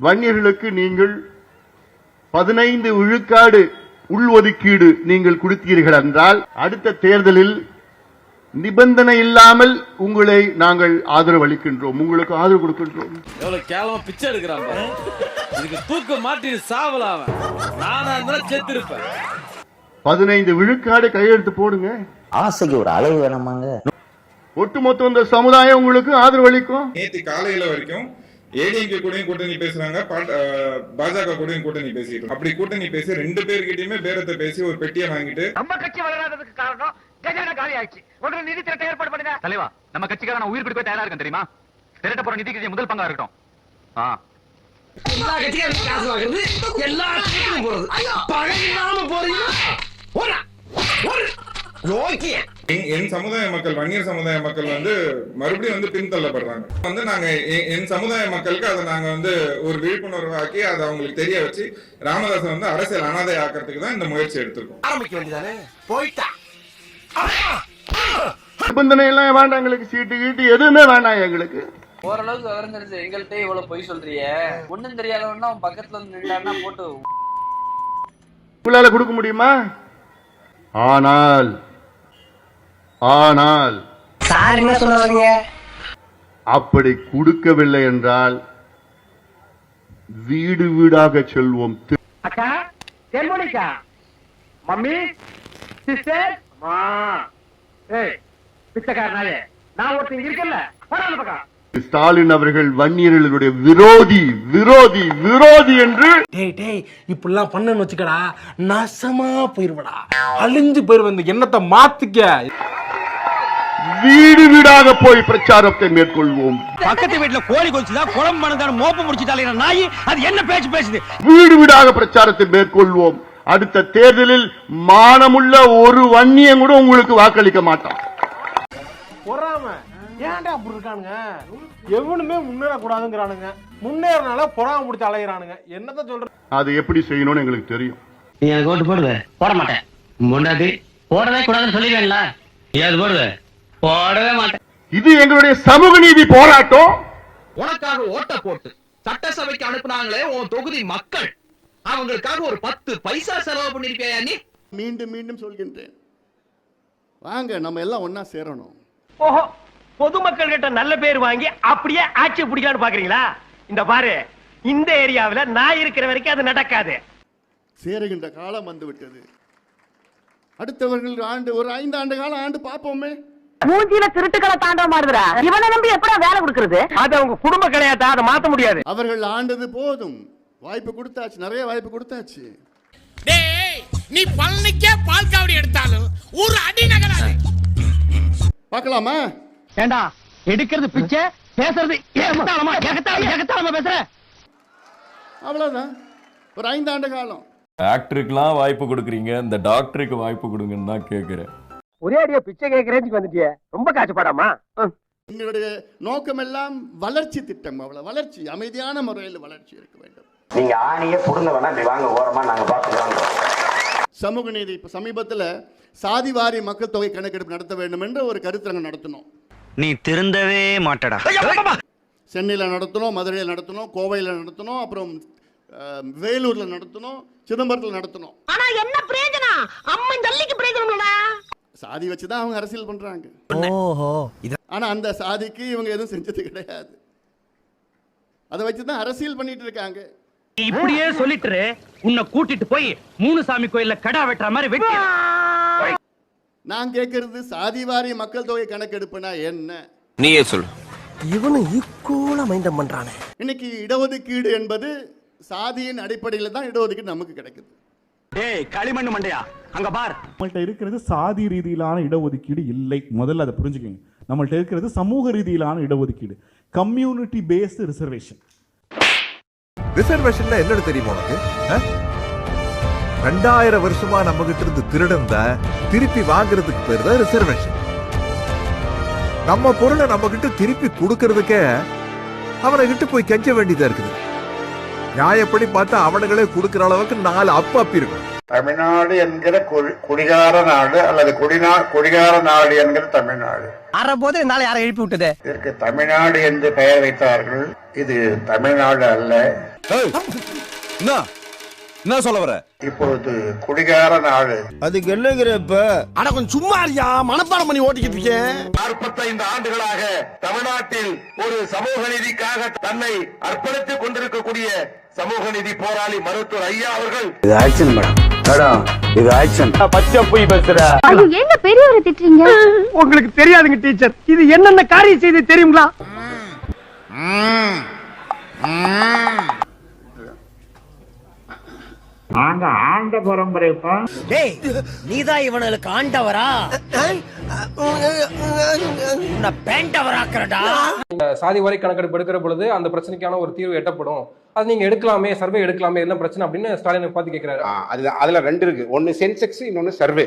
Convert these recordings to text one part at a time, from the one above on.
வன்னியர்களுக்கு நீங்கள் 15 விழுக்காடு உள்ஒதுக்கீடு நீங்கள் கொடுத்தீர்கள் என்றால் அடுத்த தேர்தலில் நிபந்தனை இல்லாமல் உங்களை நாங்கள் ஆதரவு அளிக்கின்றோம், உங்களுக்கு ஆதரவு கொடுக்கின்றோம். எவ்வளவு கேவலமா பிச்சை எடுக்கிறான், இதுக்கு தூக்க மாட்டி சாவலாம், நானா இருந்தாலும் செத்துருப்பேன். 15 விழுக்காடு கையெழுத்து போடுங்க. ஆசைக்கு ஒரு அளவு வேணாமாங்க. ஒட்டுமொத்த இந்த சமுதாயம் உங்களுக்கு ஆதரவு அளிக்கும். நேற்று காலையில வரைக்கும் ஏடிஎம்கே கூடயும் கூட்டணி பேசுறாங்க, பாஜக கூடயும் கூட்டணி பேசிட்டு, அப்படி கூட்டணி பேசி 2 பேர்கிட்டயுமே பேரத்தை பேசி ஒரு பெட்டியை வாங்கிட்டு நம்ம கட்சி வளராததுக்கு காரணம் கஜானா காலி ஆயிடுச்சு. உடனே நிதி திரட்ட ஏற்பாடு பண்ணுங்க. தலைவா, நம்ம கட்சிக்காக நான் உயிர் கொடுக்க தயாரா இருக்கேன் தெரியுமா? திரட்ட போற நிதிக்கு முதல் பங்கா இருக்கட்டும். எல்லா கட்சிக்காரும் காசு வாங்குறது, எல்லா கட்சிக்கும் போறது, பகை இல்லாம போறீங்க. என் சமுதாய மக்கள், வன்னியர் சமுதாய மக்கள் மறுபடியும் பின்தள்ளப்படுறாங்க. நாங்க என் சமுதாய மக்களுக்கு அதை நாங்க ஒரு விழிப்புணர்வு ஆக்கி அதை அவங்களுக்கு தெரிய வச்சு ராமதாசன் அரசியல் அனாதை ஆக்கிறதுக்கு தான் இந்த முயற்சி எடுத்திருக்கோம். ஆரம்பிக்க வேண்டியதானே, போயிட்டா நிபந்தனை எல்லாம் வேண்டாம் எங்களுக்கு, சீட்டு கீட்டு எதுவுமே வேண்டாம் எங்களுக்கு. ஓரளவுக்கு விவரம் தெரிஞ்சு எங்கள்கிட்ட இவ்வளவு பொய் சொல்றிய, ஒண்ணும் தெரியாதவன்னா அவன் பக்கத்துல வந்து நின்றான்னா போட்டு உங்களால கொடுக்க முடியுமா? ஆனால் சார் என்ன சொல்லுவாங்க, அப்படி கொடுக்கவில்லை என்றால் வீடு வீடாக செல்வோம். அக்கா, தென்மொழிக்கா, மம்மி, சிஸ்டர், அம்மா, ஏய் பிச்சைக்காரனாலே நான் ஒருத்தங்க இருக்கல, போறாங்க பக்கம். ஸ்டாலின் அவர்கள் வன்னியர்களுடைய விரோதி விரோதி விரோதி என்று இப்படிலாம் பண்ணு வச்சுக்கடா, நாசமா போயிருவடா, அழிஞ்சு போயிருவ. இந்த எண்ணத்தை மாத்திக்க. வீடு வீடாக போய் பிரச்சாரத்தை மேற்கொள்வோம். பக்கத்து வீட்டுல கோழி கொச்சுதான் குழம்பு மனதான மோப்ப முடிச்சுட்டாலே நாய், அது என்ன பேச்சு பேசுது? வீடு வீடாக பிரச்சாரத்தை மேற்கொள்வோம். அடுத்த தேர்தலில் மானமுள்ள ஒரு வன்னியம் கூட உங்களுக்கு வாக்களிக்க மாட்டான். பொறாம ஏன்டா அப்படி இருக்கானுங்க? எவனுமே முன்னேற கூடாதுங்கிறானுங்க, முன்னேறனால பொறாம பிடிச்சி அலையிறானுங்க. என்னதான் சொல்ற? அது எப்படி செய்யணும்னு எங்களுக்கு தெரியும். நீ எனக்கு ஓட்டு போடுவ? போட மாட்டேன். முன்னாடி போடவே கூடாதுன்னு சொல்லிடுவேன்ல, நீ அது போடுவ? போடவே மாட்டேன். இது எங்களுடைய சமூக நீதி போராட்டம். உனக்காக ஓட்ட போட்டு சட்டசபைக்கு அனுப்புனாங்களே உன் தொகுதி மக்கள், அவங்களுக்காக ஒரு 10 பைசா செலவு பண்ணிருப்பியா நீ? மீண்டும் மீண்டும் சொல்கின்றேன், வாங்க நம்ம எல்லாம் ஒன்னா சேரணும். ஓஹோ, பொதுமக்கள் கிட்ட நல்ல பேர் வாங்கி அப்படியே ஆட்சி பிடிக்கலான்னு பாக்குறீங்களா? இந்த பாரு, இந்த ஏரியாவில் நான் இருக்கிற வரைக்கும் அது நடக்காது. சேருகின்ற காலம் வந்து விட்டது. அடுத்தவர்கள் ஒரு 5 ஆண்டு காலம் ஆண்டு பார்ப்போமே. மூஞ்சில திருட்டுக்களை தாண்டவ மாறுதுடா, இவனை நம்பி எப்படா வேலை கொடுக்கறது? அது அவங்க குடும்ப கிடையாதா, அதை மாத்த முடியாது. அவர்கள் ஆண்டது போதும், வாய்ப்பு கொடுத்தாச்சு, நிறைய வாய்ப்பு கொடுத்தாச்சு. நீ பழனிக்கே பால் காவடி எடுத்தாலும் ஒரு அடி நகராது. பார்க்கலாமா? ஏண்டா எடுக்கிறது பிச்சை, பேசுறது ஏகத்தாளமா பேசுற? அவ்வளவுதான். ஒரு 5 ஆண்டு காலம். ஆக்டருக்குலாம் வாய்ப்பு கொடுக்குறீங்க, இந்த டாக்டருக்கு வாய்ப்பு கொடுங்கன்னு தான் கேட்கிறேன். ஒரே அடியா பிச்சை கேட்கறேன்னு வந்துட்டியே, ரொம்ப காசுப்படாமா? எங்களுடைய நோக்கம் எல்லாம் வளர்ச்சி திட்டம், அவ்வளவு வளர்ச்சி, அமைதியான முறையில் வளர்ச்சி இருக்க வேண்டும். நீங்க ஆணியே புடுங்க வேணா, இப்படி வாங்க ஓரமா, நாங்க பாத்துக்கலாம். சமூக நீதி. இப்ப சமீபத்தில் சாதிவாரி மக்கள் தொகை கணக்கெடுப்பு நடத்த வேண்டும் என்று ஒரு கருத்தரங்கம் நடத்தினோம். நீ திருந்தவே மாட்டடா. சென்னையில் நடத்தினோம், மதுரையில் நடத்தினோம், கோவையில் நடத்தினோம், அப்புறம் வேலூர்ல நடத்தினோம், சிதம்பரத்தில் நடத்தினோம். ஆனா என்ன பிரயோஜனம்? அம்மன் ஜல்லிக்கு பிரயோஜனம்டா. சாதி வச்சுதான் அவங்க அரசியல் பண்றாங்க. ஆனா அந்த சாதிக்கு இவங்க எதுவும் செஞ்சது கிடையாது. அதை வச்சுதான் அரசியல் பண்ணிட்டு இருக்காங்க. இப்படியே சொல்லிட்டு உன்னை கூட்டிட்டு போய் மூணுசாமி கோயில்ல கடா வெட்டுற மாதிரி வெட்டி. நான் கேட்கறது, சாதிவாரி மக்கள் தொகை கணக்கெடுப்புனா என்ன? நீயே சொல்லு. இவனு ஈக்குவலா மைண்டம் பண்றானே. இன்னைக்கு இடஒதுக்கீடு என்பது சாதியின் அடிப்படையில் தான் இடஒதுக்கீடு நமக்கு கிடைக்குது. ஏய் களிமண்ணு மண்டையா, அங்க பார். நம்மள்ட்ட இருக்கிறது சாதி ரீதியிலான இடஒதுக்கீடு இல்லை, முதல்ல அதை புரிஞ்சுக்கங்க. நம்மள்ட்ட இருக்கிறது சமூக ரீதியிலான இடஒதுக்கீடு, கம்யூனிட்டி பேஸ்டு ரிசர்வேஷன். ரிசர்வேஷன்ல என்னன்னு தெரியுமா உனக்கு? 2000 வருஷமா நம்ம கிட்ட இருந்து திருடந்த திருப்பி வாங்குறதுக்கு பேர் தான் ரிசர்வேஷன். நம்ம பொருளை நம்ம கிட்ட திருப்பி கொடுக்கறதுக்கே அவனை கிட்ட போய் கெஞ்ச வேண்டியதா இருக்குது. நியாயப்படி பார்த்தா அவனுங்களே கொடுக்கிற அளவுக்கு 4 அப்பி இருக்கும். தமிழ்நாடு என்கிற குடிகார நாடு அல்லது குடிகார நாடு என்கிற தமிழ்நாடு அறபோது நாளை யாரை எழுப்பி விட்டது? இதற்கு தமிழ்நாடு என்று பெயர் வைத்தார்கள். இது தமிழ்நாடு அல்ல. என்ன சொல்ல வர? இப்பொழுது குடிகார நாடு. அதுக்கு என்னங்கிற இப்ப ஆனா கொஞ்சம் சும்மா இருக்கியா, மனப்பாடம் பண்ணி ஓட்டிக்கிட்டு இருக்கேன். 45 ஆண்டுகளாக தமிழ்நாட்டில் ஒரு சமூக நீதிக்காக தன்னை அர்ப்பணித்துக் கொண்டிருக்கக்கூடிய சமூக நீதி போராளி மருத்துவர் ஐயா அவர்கள். இது ஆக்ஷன் மேடம், இது ஆக்ஷன். பச்சை போய் பேசுற. என்ன பெரியவரை திட்டுறீங்க? உங்களுக்கு தெரியாதுங்க டீச்சர், இது என்னென்ன காரியம் செய்து தெரியுங்களா? நாங்க ஆண்ட பரம்பரைப்பா. நீதான் இவனுக்கு ஆண்டவரா? சாதி வாரி கணக்கெடுப்பு எடுக்கிற பொழுது அந்த பிரச்சனைக்கான ஒரு தீர்வு எட்டப்படும், அது நீங்க எடுக்கலாமே, சர்வே எடுக்கலாமே, என்ன பிரச்சனை அப்படின்னு ஸ்டாலினை பார்த்து கேட்கிறாரு. அதுல 2 இருக்கு. ஒன்னு சென்செக்ஸ், இன்னொன்னு சர்வே.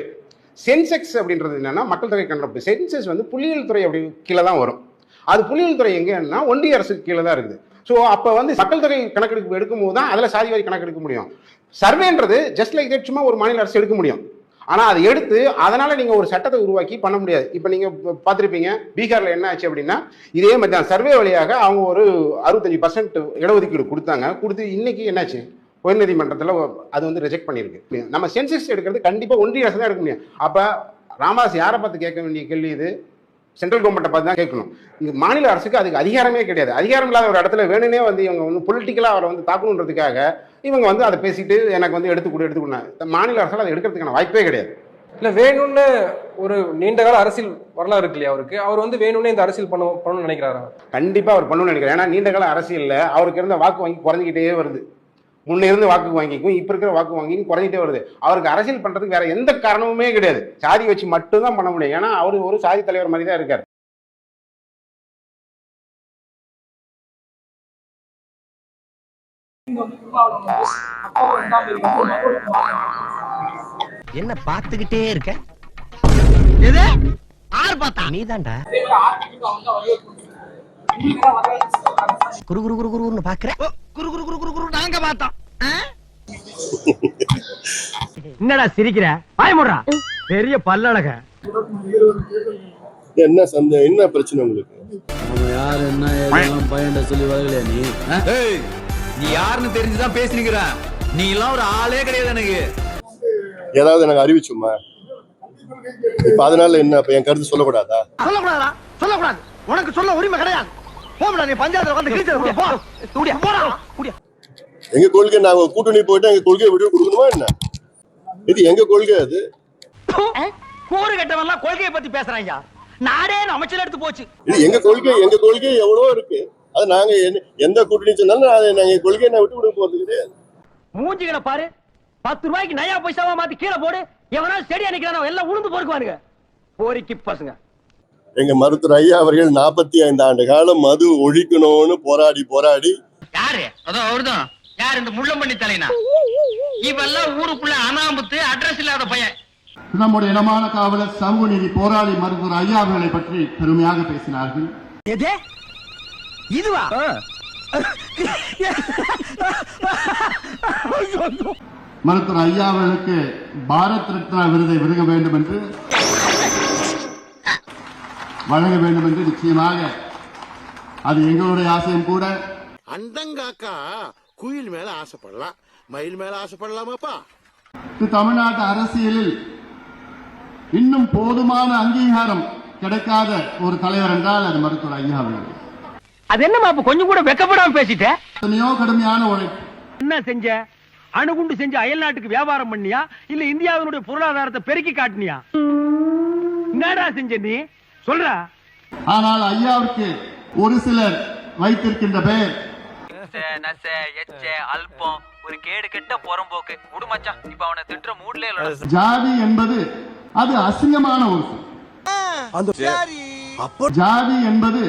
சென்செக்ஸ் அப்படின்றது என்னன்னா மக்கள் தொகை கணக்கெடுப்பு. சென்சஸ் வந்து புள்ளியியல் துறை அப்படி கீழே தான் வரும். அது புள்ளியியல் துறை எங்கன்னா ஒன்றிய அரசுக்கு கீழே தான் இருக்குது. ஸோ அப்போ வந்து மக்கள் தொகை கணக்கெடுப்பு எடுக்கும் போது தான் அதில் சாதிவாரி கணக்கெடுக்க முடியும். சர்வேன்றது ஜஸ்ட் லைக் தட் சும்மா ஒரு மாநில அரசு எடுக்க முடியும். ஆனால் அதை எடுத்து அதனால நீங்கள் ஒரு சட்டத்தை உருவாக்கி பண்ண முடியாது. இப்போ நீங்கள் பார்த்துருப்பீங்க பீகாரில் என்ன ஆச்சு அப்படின்னா, இதே மாதிரி தான் சர்வே வழியாக அவங்க ஒரு 65% இடஒதுக்கீடு கொடுத்து இன்னைக்கு என்னாச்சு, உயர்நீதிமன்றத்தில் அது வந்து ரிஜெக்ட் பண்ணியிருக்கு. நம்ம சென்சஸ் எடுக்கிறது கண்டிப்பாக ஒன்றிய அரசு தான் எடுக்க முடியும். அப்போ ராமதாஸ் யாரை பார்த்து கேட்க வேண்டிய கேள்வி இது? சென்ட்ரல் கவர்மெண்ட்டை பார்த்து தான் கேட்கணும். இங்கே மாநில அரசுக்கு அதுக்கு அதிகாரமே கிடையாது. அதிகாரம் இல்லாத ஒரு இடத்துல வேணுனே வந்து இவங்க வந்து பொலிட்டிக்கலாக அவரை வந்து தாக்கணுன்றதுக்காக இவங்க வந்து அதை பேசிட்டு எனக்கு வந்து எடுத்துக்கொடு மாநில அரசால் அதை எடுக்கிறதுக்கான வாய்ப்பே கிடையாது. இல்லை வேணும்னு ஒரு நீண்டகால அரசியல் வரலாறு இருக்கு இல்லையா அவருக்கு, அவர் வந்து வேணும்னே இந்த அரசியல் பண்ணணும்னு நினைக்கிறாரா? கண்டிப்பாக அவர் பண்ணணும்னு நினைக்கிறேன். ஏன்னா நீண்டகால அரசியலில் அவருக்கு இருந்த வாக்கு வங்கி குறைஞ்சிக்கிட்டே வருது. முன்னே இருந்து வாக்கு வாங்கிக்கும் இப்போ இருக்கிற வாக்கு வாங்கிக்கும் குறைஞ்சிட்டே வருது. அவருக்கு அரசியல் பண்ணுறதுக்கு வேற எந்த காரணமுமே கிடையாது. சாதி வச்சு மட்டும்தான் பண்ண முடியும். ஏன்னா அவர் ஒரு சாதி தலைவர் மாதிரி தான் இருக்கார். என்ன பார்த்துக்கிட்டே இருக்க? நீதான்டா குரு குரு குரு குருன்னு பாக்குற. குரு குரு குரு குரு குரு நாங்க பார்த்தோம். என்னடா சிரிக்கிற? வாய மூடுடா. பெரிய பல்லழக. என்ன பிரச்சனை உங்களுக்கு? அவன் யாரு என்ன ஏதெல்லாம் பையன்ட சொல்லி வரலையா நீ? நீ யாருன்னு தெரிஞ்சுதான் பேசுறீங்க. நீ எல்லாம் ஒரு ஆளே கிடையாது எனக்கு. ஏதாவது எனக்கு அறிவிச்சுமா? இப்ப அதனால என்ன என் கருத்து சொல்லக்கூடாதா? சொல்லக்கூடாதா? சொல்லக்கூடாது. உனக்கு சொல்ல உரிமை கிடையாது. போடா நீ பஞ்சாயத்துல வந்து கிழிச்சற போ. கூடியா போடா. கூடியா. எங்க கொள்கை நாங்க கூட்டணி போயிட்டு எங்க கொள்கையை விட்டு கொடுக்கணுமா என்ன? இது எங்க கொள்கை. அது கூறு கட்டவெல்லாம் கொள்கையை பத்தி பேசுறாங்க. நாடே அமைச்சர் எடுத்து போச்சு. இது எங்க கொள்கை எவ்வளவோ இருக்கு. அது நாங்க எந்த கூட்டணி சொன்னாலும் நாங்க கொள்கையை நான் விட்டு கொடுக்க போறது கிடையாது. மூஞ்சிகளை பாரு. 10 ரூபாய்க்கு நயா பைசாவா மாத்தி கீழே போடு. எவனா செடியா நிக்கிறானோ எல்லாம் உளுந்து பொறுக்குவானுங்க. போரிக்கு பசங்க. எங்க மருத்துவர் ஐயா அவர்கள் 45 ஆண்டு காலம் மது ஒழிக்கணும்னு போராடி யாரு? அதோ அவர்தான். யார் இந்த முள்ளம்பண்ணி தலைனா? இவெல்லாம் ஊருக்குள்ள அனாமத்து அட்ரஸ் இல்லாத பையன். நம்முடைய இனமான காவலர் சமூக நீதி போராளி மருத்துவர் ஐயா அவர்களை பற்றி பெருமையாக பேசினார்கள். இதுவா? மருத்துவர் ஐயா அவர்களுக்கு பாரத் ரத்னா விருதை வழங்க வேண்டும் என்று நிச்சயமாக அது எங்களுடைய ஆசையும் கூட. அண்டங்காக்கா குயில் மேல ஆசைப்படலாம், மயில் மேல ஆசைப்படலாமாப்பா? தமிழ்நாட்டு அரசியலில் இன்னும் போதுமான அங்கீகாரம் கிடைக்காத ஒரு தலைவர் என்றால் அது மருத்துவர் ஐயா அவர்கள். அது என்னமா கொஞ்சம் கூட வெக்கப்படாம பேசிட்ட? எத்தனையோ கடுமையான உழைப்பு. என்ன செஞ்ச? அணுகுண்டு செஞ்சு அயல் நாட்டுக்கு வியாபாரம் பண்ணியா இல்ல இந்தியாவினுடைய பொருளாதாரத்தை பெருக்கி காட்டினியா? என்னடா செஞ்ச நீ சொல்ற? ஆனால் ஐயாவுக்கு ஒரு சிலர் வைத்திருக்கின்ற பெயர் அல்பம், ஒரு கேடு கெட்ட புறம்போக்கு. உடுமச்சான் இப்ப அவனை திட்டுற மூட்ல இல்ல. ஜாதி என்பது அது அசிங்கமான ஒரு சொல். ஜாதி என்பது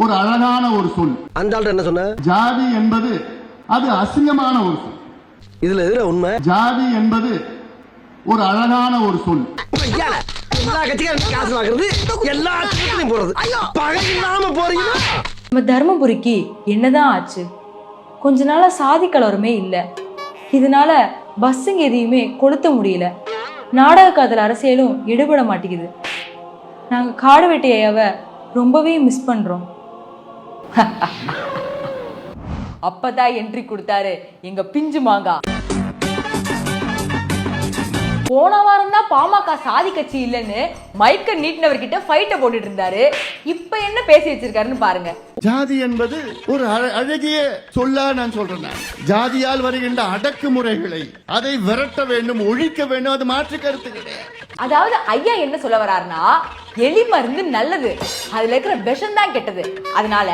ஒரு அழகான ஒரு சொல். அந்த ஆள் என்ன சொன்ன? ஜாதி என்பது அது அசிங்கமான ஒரு சொல். இதுல எதுல உண்மை? ஜாதி என்பது ஒரு அழகான ஒரு சொல். எல்லா கட்சிக்காரும் காசு வாங்குறது, எல்லா கட்சியும் போறது. பகை இல்லாம போறீங்க. நம்ம தர்மபுரிக்கு என்னதான் ஆச்சு? கொஞ்ச நாளா சாதி கலவரமே இல்லை. இதனால பஸ்ஸுங்க எதையுமே கொளுத்த முடியல. நாடக காதல் அரசியலும் எடுபட மாட்டேங்குது. நாங்க காடு வெட்டி ஐயாவை ரொம்பவே மிஸ் பண்றோம். அப்பதான் என்ட்ரி கொடுத்தாரு எங்க பிஞ்சு மாங்கா. போன வாரம் தான் பாமக சாதி கட்சி இல்லைன்னு மைக்க நீட்டினவர்கிட்ட ஃபைட்ட போட்டுட்டு இருந்தாரு. இப்ப என்ன பேசி வச்சிருக்காருன்னு பாருங்க. ஜாதி என்பது ஒரு அழகிய சொல்லா நான் சொல்றேன். ஜாதியால் வருகின்ற அடக்குமுறைகளை அதை விரட்ட வேண்டும், ஒழிக்க வேண்டும். அது மாற்று கருத்து கிடையாது. அதாவது ஐயா என்ன சொல்ல வர்றாருன்னா, எலி மருந்து நல்லது, அதுல இருக்கிற விஷம் தான் கெட்டது. அதனால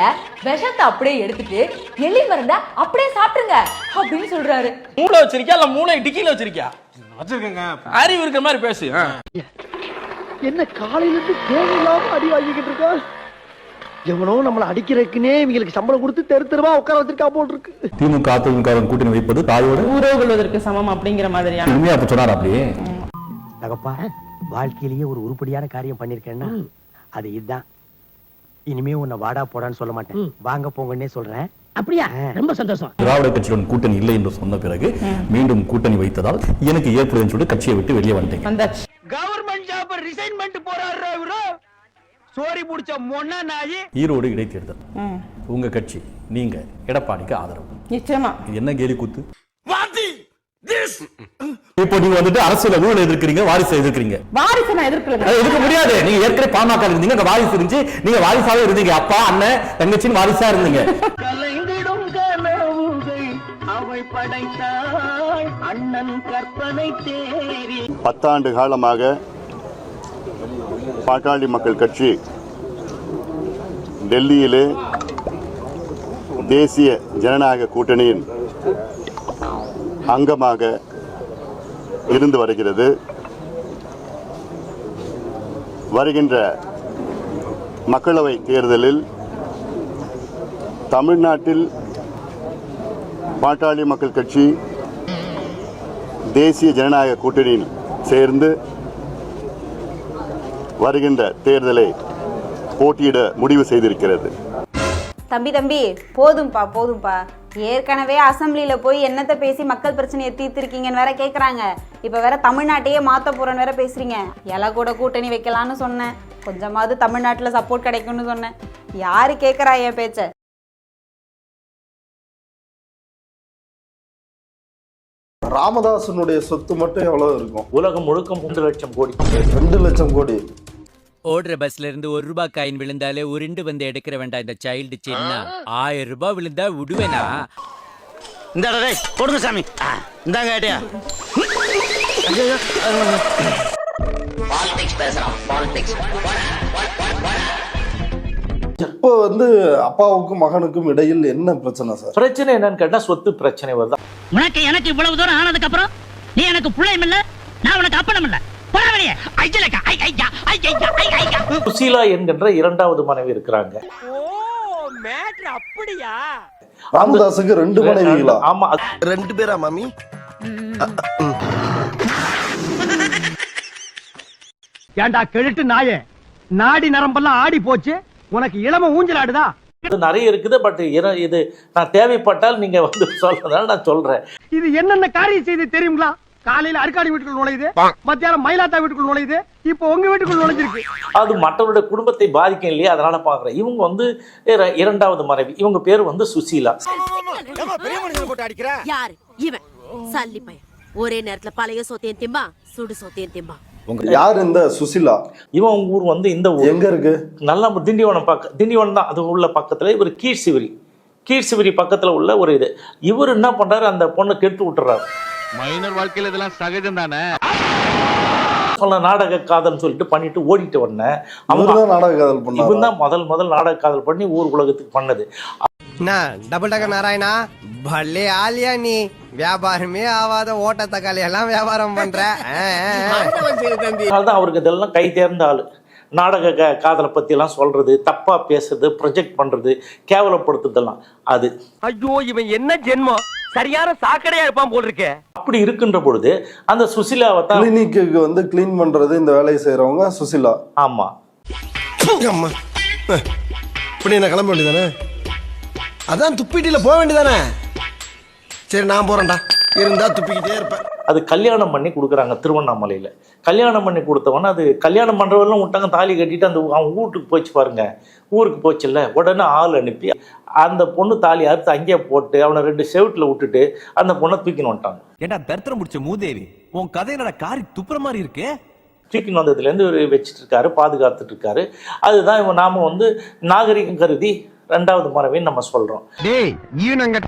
விஷத்தை அப்படியே எடுத்துட்டு எலி மருந்த அப்படியே சாப்பிடுங்க அப்படின்னு சொல்றாரு. மூளை வச்சிருக்கியா இல்ல மூளை டிக்கில வச்சிருக்கியா? வச்சிருக்கேங்க. அறிவு இருக்கிற மாதிரி பேசு. என்ன காலையில இருந்து தேவையில்லாம அடி வாங்கிக்கிட்டு இருக்கா? எவனோ நம்மளை அடிக்கிறதுக்குன்னே இவங்களுக்கு சம்பளம் கொடுத்து தெரு தெருவா உட்கார வச்சிருக்கா போல் இருக்கு. திமுக அதிமுக கூட்டணி வைப்பது தாயோடு உறவு கொள்வதற்கு சமம் அப்படிங்கிற மாதிரியா உண்மையா அப்ப சொன்னார் அப்படியே. தகப்பா, வாழ்க்கையிலேயே ஒரு உருப்படியான காரியம் பண்ணிருக்கேன்னா அது இதுதான். இனிமே உன்னை வாடா போடான்னு சொல்ல மாட்டேன், வாங்க போங்கன்னே சொல்றேன். அப்படியா? ரொம்ப சந்தோஷம். திராவிட கட்சியுடன் கூட்டணி இல்லை என்று சொன்ன பிறகு மீண்டும் கூட்டணி வைத்ததால் எனக்கு ஏற்படுதுன்னு சொல்லிட்டு கட்சியை விட்டு வெளியே வந்துட்டேன். கவர்மெண்ட் ஜாப் ரிசைன்மென்ட் போறாரு இவரு. சோரி புடிச்ச மொன்னா நாயி. ஈரோடு இடைத்தேர்தல், உங்க கட்சி நீங்க எடப்பாடிக்கு ஆதரவு. நிச்சயமா. என்ன கேலி கூத்து? இப்போ நீங்க வந்துட்டு அரசியல் ஊழல் எதிர்க்கிறீங்க, வாரிசு எதிர்க்கிறீங்க. வாரிசு நான் எதிர்க்கல. எதிர்க்க முடியாது. நீங்க ஏற்கனவே பாமக இருந்தீங்க, அங்க வாரிசு இருந்துச்சு, நீங்க வாரிசாவே இருந்தீங்க. அப்பா அண்ணன் தங்கச்சின்னு வாரிசா இருந்தீங்க. கலைந்திடும் கனவுகள் அவை படைத்தாள் அண்ணன் கற்பனை தேரி. 10 ஆண்டு காலமாக பாட்டாளி மக்கள் கட்சி டெல்லியிலே தேசிய ஜனநாயக கூட்டணியின் அங்கமாக இருந்து வருகிறது. வருகின்ற மக்களவை தேர்தலில் தமிழ்நாட்டில் பாட்டாளி மக்கள் கட்சி தேசிய ஜனநாயக கூட்டணியில் சேர்ந்து வருகின்ற தேர்தலை போட்டியிட முடிவு செய்திருக்கிறது. தம்பி போதும்பா. ஏற்கனவே அசம்பிளியில போய் என்னத்தை பேசி மக்கள் பிரச்சனையை தீர்த்திருக்கீங்கன்னு வேற கேட்குறாங்க. இப்போ வேற தமிழ்நாட்டையே மாற்ற போறேன்னு வேற பேசுறீங்க. எலை கூட கூட்டணி வைக்கலான்னு சொன்னேன், கொஞ்சமாவது தமிழ்நாட்டில் சப்போர்ட் கிடைக்கும்னு சொன்னேன். யாரு கேட்குறா என் பேச்ச? ராமதாசனுடைய சொத்து மட்டும் எவ்வளவு இருக்கும்? உலகம் முழுக்க 3 லட்சம் கோடி. 2 லட்சம் கோடி. ஓடுற பஸ்ல இருந்து 1 ரூபாய் காயின் விழுந்தாலே உருண்டு வந்து எடுக்கிற வேண்டாம் இந்த சைல்டு சின்ன. 1000 ரூபாய் விழுந்தா விடுவேனா? இந்த கொடுங்க சாமி, இந்தாங்க ஐடியா. இப்போ அப்பாவுக்கும் மகனுக்கும் இடையில் என்ன பிரச்சனை சார்? பிரச்சனை என்னன்னு கேட்டா சொத்து பிரச்சனை வருது. உனக்கு எனக்கு இவ்வளவு தூரம் ஆனதுக்கு அப்புறம் நீ எனக்கு பிள்ளையும் இல்ல, நான் உனக்கு அப்பனும் இல்ல. சுசீலா என்கின்ற 2வது மனைவி இருக்கிறாங்க. அப்படியா? ராமதாஸுக்கு 2 மனைவிகளா? ஆமா. 2 பேரா மாமி? ஏண்டா கெழுட்டு நாயே, நாடி நரம்பெல்லாம் ஆடி போச்சு, உனக்கு இளம ஊஞ்சல் ஆடுதா? நிறைய இருக்குது. பட் இது நான் தேவைப்பட்டால் நீங்க சொல்றதால நான் சொல்றேன். இது என்னென்ன காரியம் செய்து தெரியுங்களா? காலையில அருக்காடி வீட்டுக்குள் நுழையுது, மத்தியானம் மயிலாத்தா வீட்டுக்குள் நுழையுது, இப்போ உங்க வீட்டுக்குள் நுழைஞ்சிருக்கு. அது மற்றவருடைய குடும்பத்தை பாதிக்கும் இல்லையா, அதனால பாக்குறேன். இவங்க 2வது மனைவி, இவங்க பேரு சுசீலா. யாரு இவன்? சல்லி பையன். ஒரே நேரத்துல பழைய சோத்தையும் திம்பா, சுடு சோத்தையும் திம்பா. யார் இந்த சுசீலா? இவன் ஊர் இந்த ஊர் எங்க இருக்கு? நல்லா திண்டிவனம் திண்டிவனம் தான். அது உள்ள பக்கத்துல ஒரு கீழ்சிவிரி பக்கத்துல உள்ள ஒரு இது. இவர் என்ன பண்றாரு, அந்த பொண்ணை கெடுத்து விட்டுறாரு. மைனர் வாழ்க்கையில இதெல்லாம் சகஜம் தானே. சொல்ல நாடக காதல் சொல்லிட்டு பண்ணிட்டு ஓடிட்டு வந்தேன். இவன் தான் முதல் நாடக காதல் பண்ணி ஊர் உலகத்துக்கு பண்ணது. டபுள் டக்கர் நாராயணா, பல்லே ஆலியா நீ. வியாபாரமே ஆவாத ஓட்ட தக்காளி எல்லாம் வியாபாரம் பண்ற. அவருக்கு இதெல்லாம் கை தேர்ந்த ஆளு. நாடக காதலை பத்தி எல்லாம் சொல்றது, தப்பா பேசுறது, ப்ரொஜெக்ட் பண்றது, கேவலப்படுத்துதெல்லாம் அது. ஐயோ, இவன் என்ன ஜென்மம், சரியான சாக்கடையா இருப்பான் போல் இருக்கே. அப்படி இருக்கின்ற பொழுது அந்த சுசீலாவை தான் கிளினிக்கு கிளீன் பண்றது, இந்த வேலையை செய்யறவங்க சுசீலா. ஆமா. இப்படி என்ன கிளம்ப வேண்டியதானே? அதான் துப்பிட்டில போக வேண்டியதானே. சரி நான் போறேன்டா, இருந்தா துப்பிக்கிட்டே இருப்பேன். அது கல்யாணம் பண்ணி கொடுக்குறாங்க திருவண்ணாமலையில். கல்யாணம் பண்ணி கொடுத்தவொன்னே அது கல்யாணம் பண்ணுறவரெல்லாம் விட்டாங்க, தாலி கட்டிட்டு அந்த அவன் வீட்டுக்கு போச்சு பாருங்க, ஊருக்கு போச்சுல்ல, உடனே ஆள் அனுப்பி அந்த பொண்ணு தாலி அறுத்து அங்கேயே போட்டு அவனை 2 செவுட்டில் விட்டுட்டு அந்த பொண்ணை தூக்கின்னு வந்துட்டாங்க. ஏண்டா தர்த்தரம் முடிச்ச மூதேவி, உன் கதையினோட காரி துப்புற மாதிரி இருக்கு. தூக்கின்னு வந்ததுலேருந்து ஒரு வச்சுட்டு இருக்காரு, பாதுகாத்துட்டு இருக்காரு. அதுதான் இவன் நாம வந்து நாகரிகம் கருதி 2வது மனைவின்னு நம்ம சொல்றோம். டேய் ஈனங்க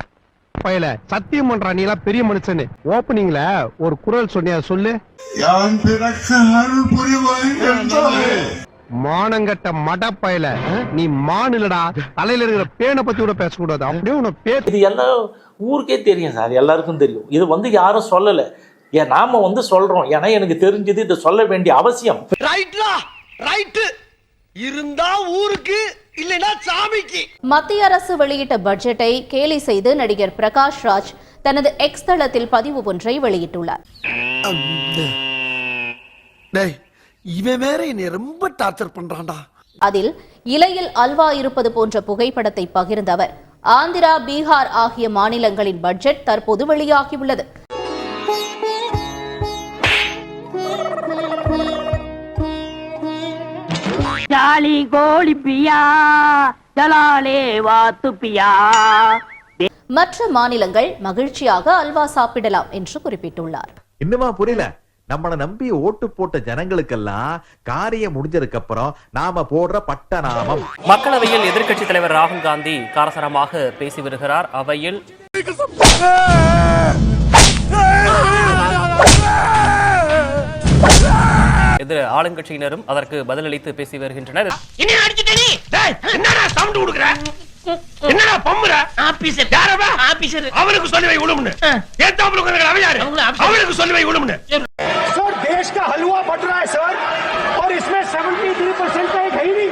பயல, சத்தியம் பண்றா, நீ எல்லாம் பெரிய மனுஷனு. ஓப்பனிங்ல ஒரு குரல் சொன்னியா, சொல்லு. மானங்கட்ட மடப்பயல, நீ மானுலடா, தலையில இருக்கிற பேனை பத்தி கூட பேசக்கூடாது. அப்படியே உன இது எல்லாம் ஊருக்கே தெரியும் சார், எல்லாருக்கும் தெரியும். இது வந்து யாரும் சொல்லல, ஏன் நாம வந்து சொல்றோம். ஏன்னா எனக்கு தெரிஞ்சது, இதை சொல்ல வேண்டிய அவசியம். ரைட்லா ரைட் இருந்தா ஊருக்கு, இல்லைன்னா சாமிக்கு. மத்திய அரசு வெளியிட்ட பட்ஜெட்டை கேலி செய்து நடிகர் பிரகாஷ் ராஜ் தனது எக்ஸ் தளத்தில் பதிவு ஒன்றை வெளியிட்டுள்ளார். இவன் வேற என்னை ரொம்ப டார்ச்சர் பண்றான்டா. அதில் இலையில் அல்வா இருப்பது போன்ற புகைப்படத்தை பகிர்ந்த அவர், ஆந்திரா, பீகார் ஆகிய மாநிலங்களின் பட்ஜெட் தற்போது வெளியாகியுள்ளது. ஜாலி கோலிப்பியா ஜலாலே வாத்துப்பியா. மற்ற மாநிலங்கள் மகிழ்ச்சியாக அல்வா சாப்பிடலாம் என்று குறிப்பிட்டுள்ளார். இன்னுமா புரியல? நம்மளை நம்பி ஓட்டு போட்ட ஜனங்களுக்கெல்லாம் காரியம் முடிஞ்சதுக்கு அப்புறம் நாம போடுற பட்ட நாமம். மக்களவையில் எதிர்க்கட்சி தலைவர் ராகுல் காந்தி காரசாரமாக பேசி வருகிறார். அவையில் எதிர் ஆளுங்கட்சியினரும் அதற்கு பதிலளித்து பேசி வருகின்றனர். என்னடா பம்முற ஆபீசர் யாரடா ஆபீசர் அவருக்கு சொல்லி வை உளும்னு ஏத்தாப்புல உட்கார்ந்து அவன் யாரு அவருக்கு சொல்லி வை உளும்னு सर देश का हलवा बट रहा है सर और इसमें 73% का एक है ही नहीं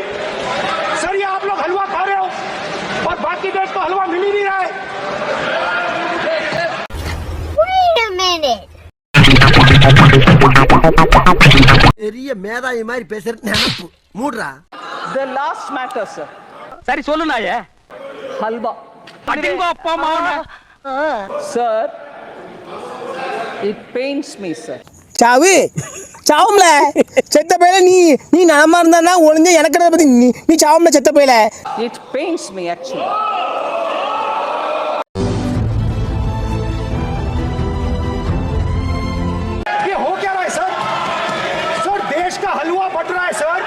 सर ये आप लोग हलवा खा रहे हो और बाकी देश को हलवा मिल ही नहीं रहा है Wait a minute. பெரிய மேதாவி மாதிரி பேசுற நினைப்பு மூடுறா. The last matter sir. சரி சொல்லு நாயே. Halwa. அடிங்கோ அப்பா மாவன. Sir, it pains me sir. சாவு சாவும்ல செத்த பையல நீ நலமா இருந்தானா ஒளிஞ்ச எனக்கு பத்தி நீ சாவும்ல செத்த பையல. It pains me actually. ये हो क्या रहा है सर? सर देश का हलवा बट रहा है सर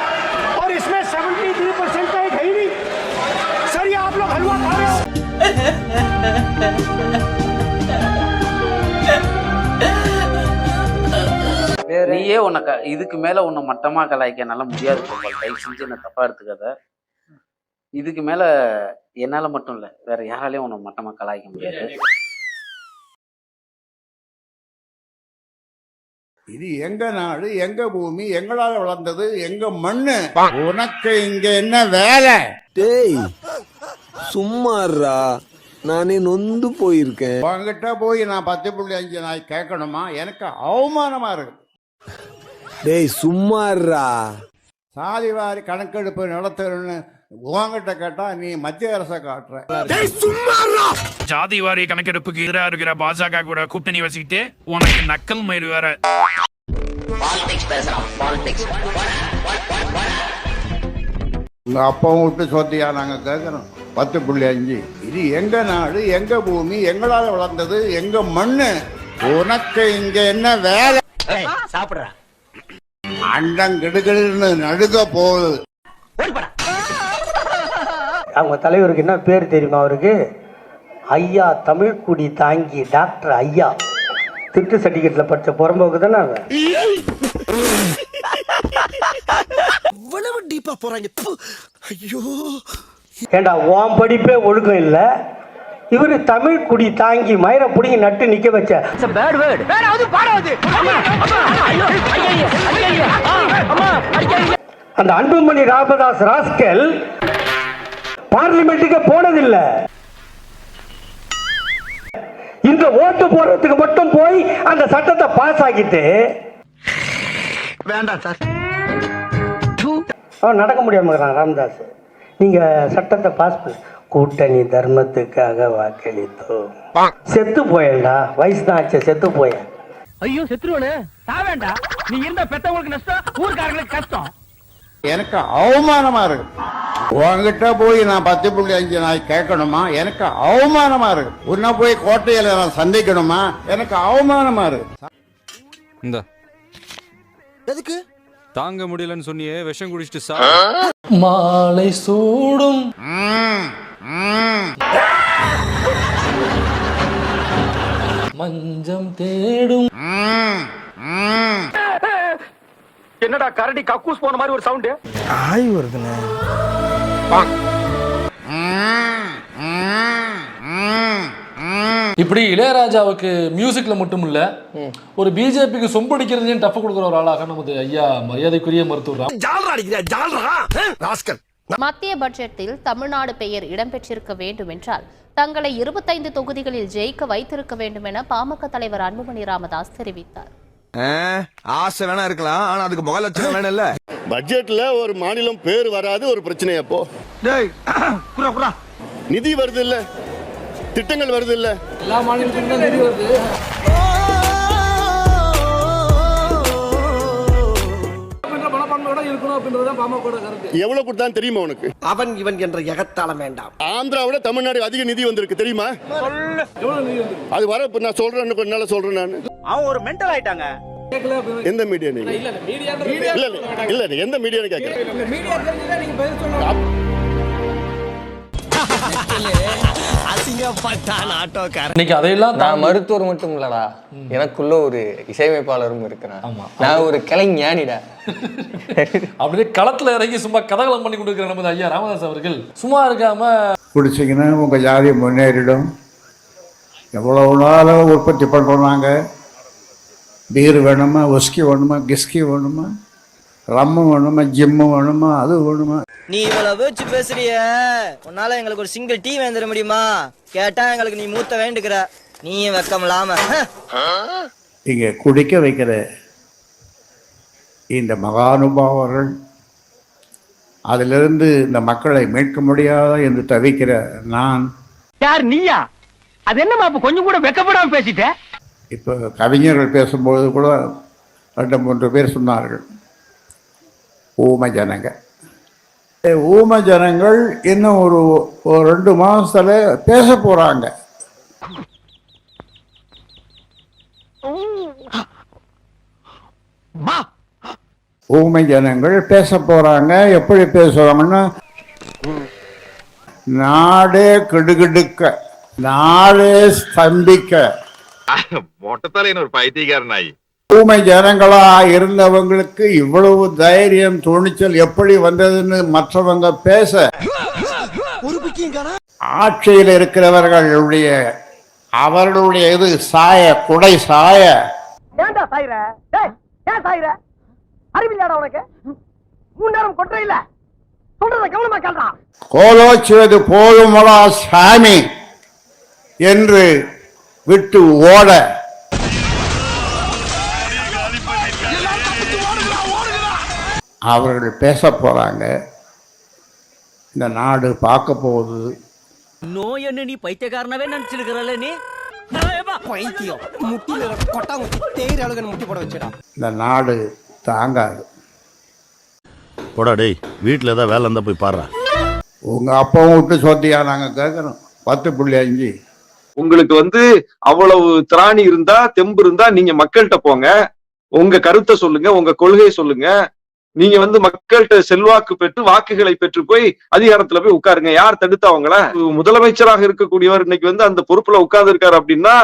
और इसमें 73% का एक है ही नहीं सर ये आप लोग हलवा खा रहे हो. நீயே உனக்கு இதுக்கு மேல உன்னை மட்டமா கலாய்க்க என்னால முடியாது. தயவு செஞ்சு என்ன தப்பா எடுத்துக்காத. இதுக்கு மேல என்னால மட்டும் இல்ல, வேற யாராலையும் உன்னை மட்டமா கலாய்க்க முடியாது. இது எங்க நாடு, எங்க பூமி, எங்களால வளர்ந்தது, எங்க மண்ணு. உனக்கு இங்க என்ன வேலை? டேய் சும்மாறா, நானே நொந்து போயிருக்கேன். உங்ககிட்ட போய் நான் 10.5 நாய் கேட்கணுமா? எனக்கு அவமானமா இருக்கு. டேய் சும்மாறா. சாதிவாரி கணக்கெடுப்பு நடத்தணும்னு உங்ககிட்ட கேட்டா நீ மத்திய அரசை காட்டுற. ஜாதி வாரி கணக்கெடுப்புக்கு எதிராக இருக்கிற பாஜக கூட கூட்டணி வச்சுக்கிட்டு உனக்கு நக்கல் மயிறு வேற. உங்க அப்பாவும் விட்டு சொத்தியா நாங்க கேட்கறோம்? 10.5. இது எங்க நாடு, எங்க பூமி, எங்களால வளர்ந்தது, எங்க மண்ணு. உனக்கு இங்க என்ன வேலை? சாப்பிடுற அண்டம் கிடுகிடுன்னு நடுக்க போகுது. அவங்க தலைவருக்கு என்ன பேர் தெரியுமா? அவருக்கு ஐயா தமிழ் குடி தாங்கி டாக்டர் ஐயா. திட்டு சர்டிபிகேட்ல படிச்ச புறம்போக்கு தானே அவன். இவ்வளவு டீப்பா போறாங்க. ஐயோ ஏண்டா உன் படிப்பே ஒழுக்கம் இல்ல, இவரு தமிழ் குடி தாங்கி மயிரை புடிங்கி நட்டு நிக்க வச்ச. அந்த அன்புமணி ராமதாஸ் ராஸ்கல் பார்லிமெண்ட்டுக்கு போனதில்லை. இந்த ஓட்டு போடுறதுக்கு மட்டும் போய் அந்த சட்டத்தை பாஸ் ஆக்கிட்டு வேண்டாம் சார். அவன் நடக்க முடியாம ராமதாஸ். நீங்க சட்டத்தை பாஸ் பண்ண கூட்டணி தர்மத்துக்காக வாக்களித்தோம். செத்து போயண்டா, வயசு தான் ஆச்சு, செத்து போய. ஐயோ செத்துருவனே சாவேண்டா. நீ இருந்த பெத்தவங்களுக்கு நஷ்டம், ஊர்க்காரங்களுக்கு கஷ்டம். எனக்கு அவமானமா இருக்கு. உங்ககிட்ட போய் நான் 10.5 நாய் கேட்கணுமா? எனக்கு அவமானமா இருக்கு. உன்ன போய் கோட்டையில நான் சந்திக்கணுமா? எனக்கு அவமானமா இருக்கு. இந்த எதுக்கு தாங்க முடியலன்னு சொன்னியே, விஷம் குடிச்சிட்டு சா. மாலை சூடும் மஞ்சம் தேடும். என்னடா கரடி கக்கூஸ் போன மாதிரி ஒரு சவுண்ட் ஆய் வருதுண்ணே. இப்படி இளையராஜாவுக்கு மியூசிக்ல மட்டும் இல்ல, ஒரு பிஜேபிக்கு சொம்படிக்கிறதையும் டஃப் கொடுக்குற ஒரு ஆளாக நமது ஐயா மரியாதைக்குரிய மருத்துவர் மத்திய பட்ஜெட்டில் தமிழ்நாடு பெயர் இடம்பெற்றிருக்க வேண்டும் என்றால் தங்களை 25 தொகுதிகளில் ஜெயிக்க வைத்திருக்க வேண்டும் என பாமக தலைவர் அன்புமணி ராமதாஸ் தெரிவித்தார். ஆசை வேணா இருக்கலாம், ஆனா அதுக்கு முக லட்சணம் வேணும் இல்ல. பட்ஜெட்ல ஒரு மாநிலம் பேர் வராது ஒரு பிரச்சனை. அப்போ நிதி வருது இல்ல, திட்டங்கள் வருது இல்ல, எல்லா மாநிலத்துக்கும் நிதி வருது. எவ்வளவு கொடுத்தான் தெரியுமா உனக்கு? அவன் இவன் என்ற எகத்தாளம் வேண்டாம். ஆந்திராவிட தமிழ்நாடு அதிக நிதி வந்திருக்கு தெரியுமா? அது வர நான் சொல்றேன், என்னால சொல்றேன். நான் அவன் ஒரு மென்டல் ஆயிட்டாங்க. எந்த மீடியா நீங்க? இல்ல எந்த மீடியான்னு கேட்கிறேன். இன்னைக்கு அதையெல்லாம் நான் மருத்துவர் மட்டும் இல்லடா, எனக்குள்ள ஒரு இசையமைப்பாளரும் இருக்கிறேன். நான் ஒரு கலைஞானிடா. அப்படியே களத்துல இறங்கி சும்மா கதகலம் பண்ணி கொண்டு இருக்கிற நமது ஐயா ராமதாஸ் அவர்கள் சும்மா இருக்காம குடிச்சிங்கன்னா உங்க ஜாதி முன்னேறிடும். எவ்வளவு நாள் உற்பத்தி பண்றோம் நாங்க. பீர் வேணுமா, விஸ்கி வேணுமா, கிஸ்கி வேணுமா, ரம்மு வேணுமா, ஜிம்மு வேணுமா, அது வேணுமா? நீ இவ்வளவு வச்சு பேசுறிய, உன்னால எங்களுக்கு ஒரு சிங்கிள் டீ வேந்திர முடியுமா? கேட்டா எங்களுக்கு நீ மூத்த வேண்டுகிற, நீயும் வெக்கமில்லாம. இங்க குடிக்க வைக்கிற இந்த மகானுபாவர்கள், அதிலிருந்து இந்த மக்களை மீட்க முடியாத என்று தவிக்கிற நான். யார் நீயா? அது என்னமா அப்ப கொஞ்சம் கூட வெக்கப்படாம பேசிட்ட? இப்போ கவிஞர்கள் பேசும்போது கூட 2-3 பேர் சொன்னார்கள், ஊமை ஜனங்க. ஊமை ஜனங்கள் இன்னும் ஒரு 2 மாசத்துல பேச போறாங்க. ஊமை ஜனங்கள் பேச போறாங்க. எப்படி பேசுவாங்கன்னா, நாடே கிடுகிடுக்க, நாடே ஸ்தம்பிக்க. மொட்டத்தலைன்னு ஒரு பைத்தியக்காரனாய். ஊமை ஜனங்களா இருந்தவங்களுக்கு இவ்வளவு தைரியம், துணிச்சல் எப்படி வந்ததுன்னு மற்றவங்க பேச, ஆட்சியில் இருக்கிறவர்களுடைய அவர்களுடைய இது சாய, குடை சாய. ஏன்டா சாயிர? டேய், ஏன் சாயிர? அறிவில்லாடா உனக்கு? 3 நேரம் கொட்டை இல்ல. சொல்றத கவனமா கேளுடா. கோலோச்சுவது போதுமடா சாமி என்று விட்டு ஓட அவர்கள் பேச போறாங்க. இந்த நாடு பார்க்க போகுது. நோய் என்ன நீ பைத்தியக்காரனவே நினைச்சிருக்கிறல்ல நீ? பைத்தியம் முட்டில கொட்டாங்குச்சி தேயிற அளவுக்கு முட்டி போட வச்சுடா. இந்த நாடு தாங்காது. போடா டேய், வீட்டுல ஏதாவது வேலை இருந்தா போய் பாரு. உங்க அப்பாவும் விட்டு சொத்தியா நாங்க கேட்கறோம். 10.5. உங்களுக்கு அவ்வளவு திராணி இருந்தா, தெம்பு இருந்தா நீங்க மக்கள்கிட்ட போங்க, உங்க கருத்தை சொல்லுங்க, உங்க கொள்கையை சொல்லுங்க. நீங்க மக்கள்கிட்ட செல்வாக்கு பெற்று வாக்குகளை பெற்று போய் அதிகாரத்துல போய் உட்காருங்க. யார் தடுத்தா அவங்கள? முதலமைச்சராக இருக்கக்கூடியவர் இன்னைக்கு அந்த பொறுப்புல உட்கார்ந்து இருக்காரு அப்படின்னா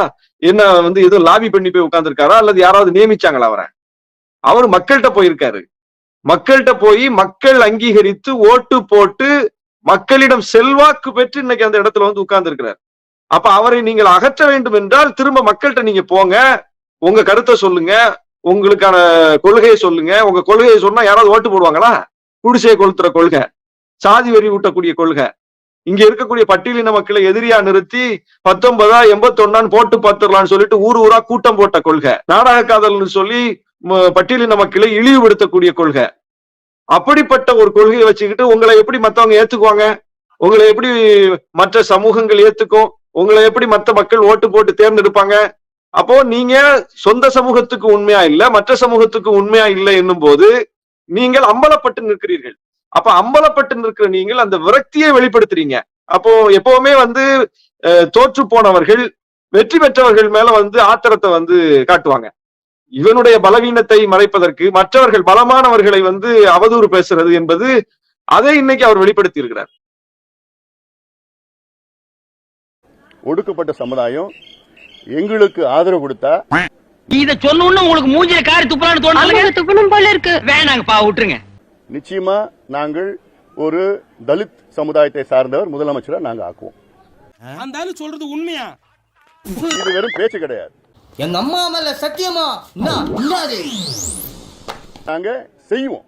என்ன ஏதோ லாபி பண்ணி போய் உட்கார்ந்து இருக்காரா, அல்லது யாராவது நியமிச்சாங்களா அவரை? அவர் மக்கள்கிட்ட போயிருக்காரு. மக்கள்கிட்ட போய் மக்கள் அங்கீகரித்து ஓட்டு போட்டு மக்களிடம் செல்வாக்கு பெற்று இன்னைக்கு அந்த இடத்துல உட்கார்ந்து இருக்கிறார். அப்ப அவரை நீங்கள் அகற்ற வேண்டும் என்றால் திரும்ப மக்கள்கிட்ட நீங்க போங்க, உங்க கருத்தை சொல்லுங்க, உங்களுக்கான கொள்கையை சொல்லுங்க. உங்க கொள்கையை சொன்னா யாராவது ஓட்டு போடுவாங்களா? குடிசையை கொளுத்துற கொள்கை, சாதி வெறி ஊட்டக்கூடிய கொள்கை, இங்க இருக்கக்கூடிய பட்டியலின மக்களை எதிரியா நிறுத்தி 19 81 போட்டு பார்த்துடலாம்னு சொல்லிட்டு ஊர் ஊரா கூட்டம் போட்ட கொள்கை, நாடக காதல்னு சொல்லி பட்டியலின மக்களை இழிவுபடுத்தக்கூடிய கொள்கை. அப்படிப்பட்ட ஒரு கொள்கையை வச்சுக்கிட்டு உங்களை எப்படி மத்தவங்க ஏத்துக்குவாங்க? உங்களை எப்படி மற்ற சமூகங்கள் ஏத்துக்கும்? உங்களை எப்படி மற்ற மக்கள் ஓட்டு போட்டு தேர்ந்தெடுப்பாங்க? அப்போ நீங்க சொந்த சமூகத்துக்கு உண்மையா இல்ல, மற்ற சமூகத்துக்கு உண்மையா இல்லை என்னும் போது நீங்கள் அம்பலப்பட்டு நிற்கிறீர்கள். அப்ப அம்பலப்பட்டு நிற்கிற நீங்கள் அந்த விரக்தியை வெளிப்படுத்துறீங்க. அப்போ எப்பவுமே தோற்று போனவர்கள் வெற்றி பெற்றவர்கள் மேல ஆத்திரத்தை காட்டுவாங்க. இவனுடைய பலவீனத்தை மறைப்பதற்கு மற்றவர்கள் பலமானவர்களை அவதூறு பேசுறது என்பது அதை இன்னைக்கு அவர் வெளிப்படுத்தி இருக்கிறார். ஒடுக்கப்பட்ட சமுதாயம் எங்களுக்கு ஆதரவு கொடுத்தா இத சொன்ன உங்களுக்கு மூஞ்சில காரி துப்பலான்னு தோணுது. துப்பணும் போல இருக்கு. வேணாங்கப்பா, விட்டுருங்க. நிச்சயமா நாங்கள் ஒரு தலித் சமுதாயத்தை சார்ந்தவர் முதலமைச்சரா நாங்க ஆக்குவோம். அந்த ஆளு சொல்றது உண்மையா? இது வெறும் பேச்சு கிடையாது. எங்க அம்மா மேல சத்தியமா நாங்க செய்வோம்.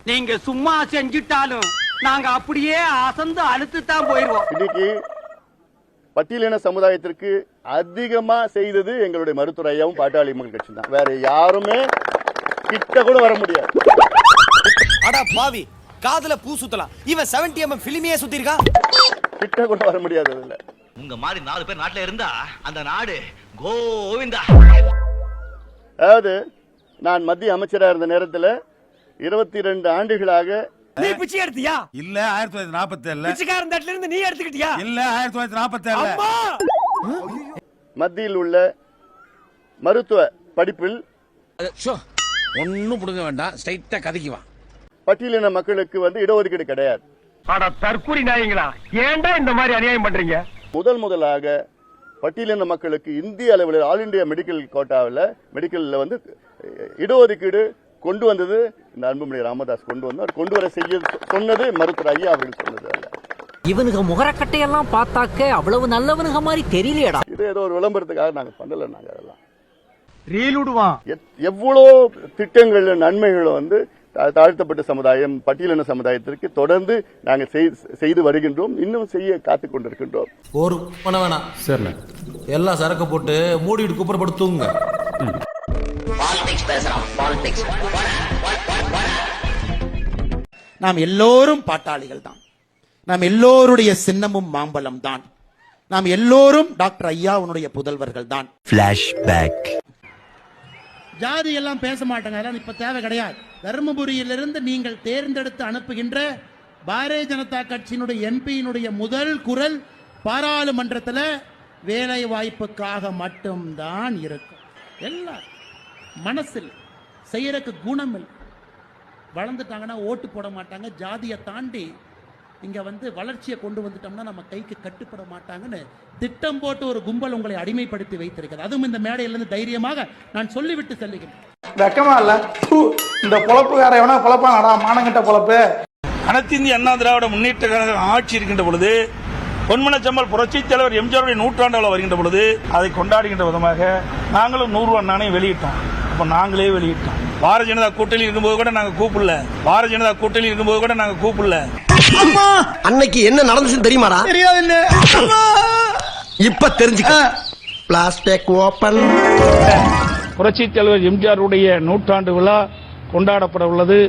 நீங்க சும்மா செஞ்சிட்டாலும் நாங்க அப்படியே அசந்து அழுத்து தான் போயிருவோம். இன்னைக்கு பட்டியலின சமுதாயத்திற்கு அதிகமா செய்தது எங்களுடைய மருத்துவர் ஐயாவும் பாட்டாளி மக்கள் கட்சி தான். வேற யாருமே கிட்ட கூட வர முடியாது. அடா பாவி, காதுல பூ சுத்தலாம், இவன் 70mm பிலிமையே சுத்திருக்கா. கிட்ட கூட வர முடியாது. அதுல உங்க மாதிரி 4 பேர் நாட்டுல இருந்தா அந்த நாடு கோவிந்தா. அதாவது நான் மத்திய அமைச்சரா இருந்த நேரத்துல 22 ஆண்டுகளாக நீ பிச்சை எடுத்தியா? இல்ல 1947. பிச்சைக்காரன் தட்டுல இருந்து நீ எடுத்துக்கிட்டியா? இல்ல 1947. அம்மா, மத்தியில் உள்ள மருத்துவ படிப்பில் ஒன்னும் புடுங்க வேண்டாம், ஸ்ட்ரைட்டா கதைக்குவா. பட்டியலின மக்களுக்கு இடஒதுக்கீடு கிடையாது. தற்கூரி நாயங்களா, ஏன்டா இந்த மாதிரி அநியாயம் பண்றீங்க? முதலாக பட்டியலின மக்களுக்கு இந்திய அளவில் ஆல் இந்தியா மெடிக்கல் கோட்டாவில் மெடிக்கல்ல இடஒதுக்கீடு கொண்டு வந்தது இந்த அன்புமணி ராமதாஸ் கொண்டு வந்தார். கொண்டு வர செய்ய சொன்னது மருத்துவர் ஐயா அவர்கள் சொன்னது அல்ல. இவனுக்கு முகரக்கட்டையெல்லாம் பார்த்தாக்க அவ்வளவு நல்லவனுங்க மாதிரி தெரியலையடா. இது ஏதோ ஒரு விளம்பரத்துக்காக நாங்க பண்ணல. நாங்க அதெல்லாம் எவ்வளோ திட்டங்கள் நன்மைகள் தாழ்த்தப்பட்ட சமுதாயம் பட்டியலின சமுதாயத்திற்கு தொடர்ந்து நாங்கள் செய்து வருகின்றோம். இன்னும் செய்ய காத்துக் கொண்டிருக்கின்றோம். ஒரு பண்ண வேணாம் சார், எல்லாம் சரக்கு போட்டு மூடிட்டு குப்புறப்படுத்துங்க. நாம் எல்லோரும் பாட்டாளிகள் தான். நாம் எல்லோருடைய சின்னமும் மாம்பழம் தான். நாம் எல்லோரும் டாக்டர் ஐயாவுடைய புதல்வர்கள் தான். ஜாதி எல்லாம் பேச மாட்டாங்க, அதெல்லாம் இப்ப தேவை கிடையாது. தர்மபுரியிலிருந்து நீங்கள் தேர்ந்தெடுத்து அனுப்புகின்ற பாரதிய ஜனதா கட்சியினுடைய எம்பியினுடைய முதல் குரல் பாராளுமன்றத்தில் வேலை வாய்ப்புக்காக மட்டும்தான் இருக்கும். எல்லாம் மனசில் செய்யறதுக்கு குணம் இல்லை. வளர்ந்துட்டாங்கன்னா ஓட்டு போட மாட்டாங்க. ஜாதியை தாண்டி இங்க வளர்ச்சியை கொண்டு வந்துட்டோம்னா நம்ம கைக்கு கட்டுப்பட மாட்டாங்கன்னு திட்டம் போட்டு ஒரு கும்பல் உங்களை அடிமைப்படுத்தி வைத்திருக்கிறது. அதுவும் இந்த மேடையிலிருந்து தைரியமாக நான் சொல்லிவிட்டு செல்லுகிறேன். வெக்கமா இல்ல இந்த பொழப்பு வேற எவனா பொழப்பானடா, மானங்கிட்ட பொழப்பு. அனைத்து இந்திய அண்ணா திராவிட முன்னேற்ற கழக ஆட்சி இருக்கின்ற பொழுது, பொன்மனச்சம்மல் புரட்சி தலைவர் எம்ஜிஆருடைய நூற்றாண்டு வருகின்ற பொழுது அதை கொண்டாடுகின்ற விதமாக நாங்களும் 100 ரூபாய் நாணயம் வெளியிட்டோம். அப்ப நாங்களே வெளியிட்டோம். பாரதிய ஜனதா கூட்டணி இருக்கும்போது கூட நாங்க கூப்பிடல. பாரதிய ஜனதா கூட்டணி இருக்கும்போது கூட நாங்க கூப்பிடல. அன்னைக்கு என்ன நடந்துச்சுன்னு தெரியுமாடா? தெரியாது. இப்ப தெரிஞ்சுக்க. Plastic open. புரட்சி தலைவர் எம்ஜிஆருடைய நூற்றாண்டு விழா கொண்டாடப்பட உள்ளது.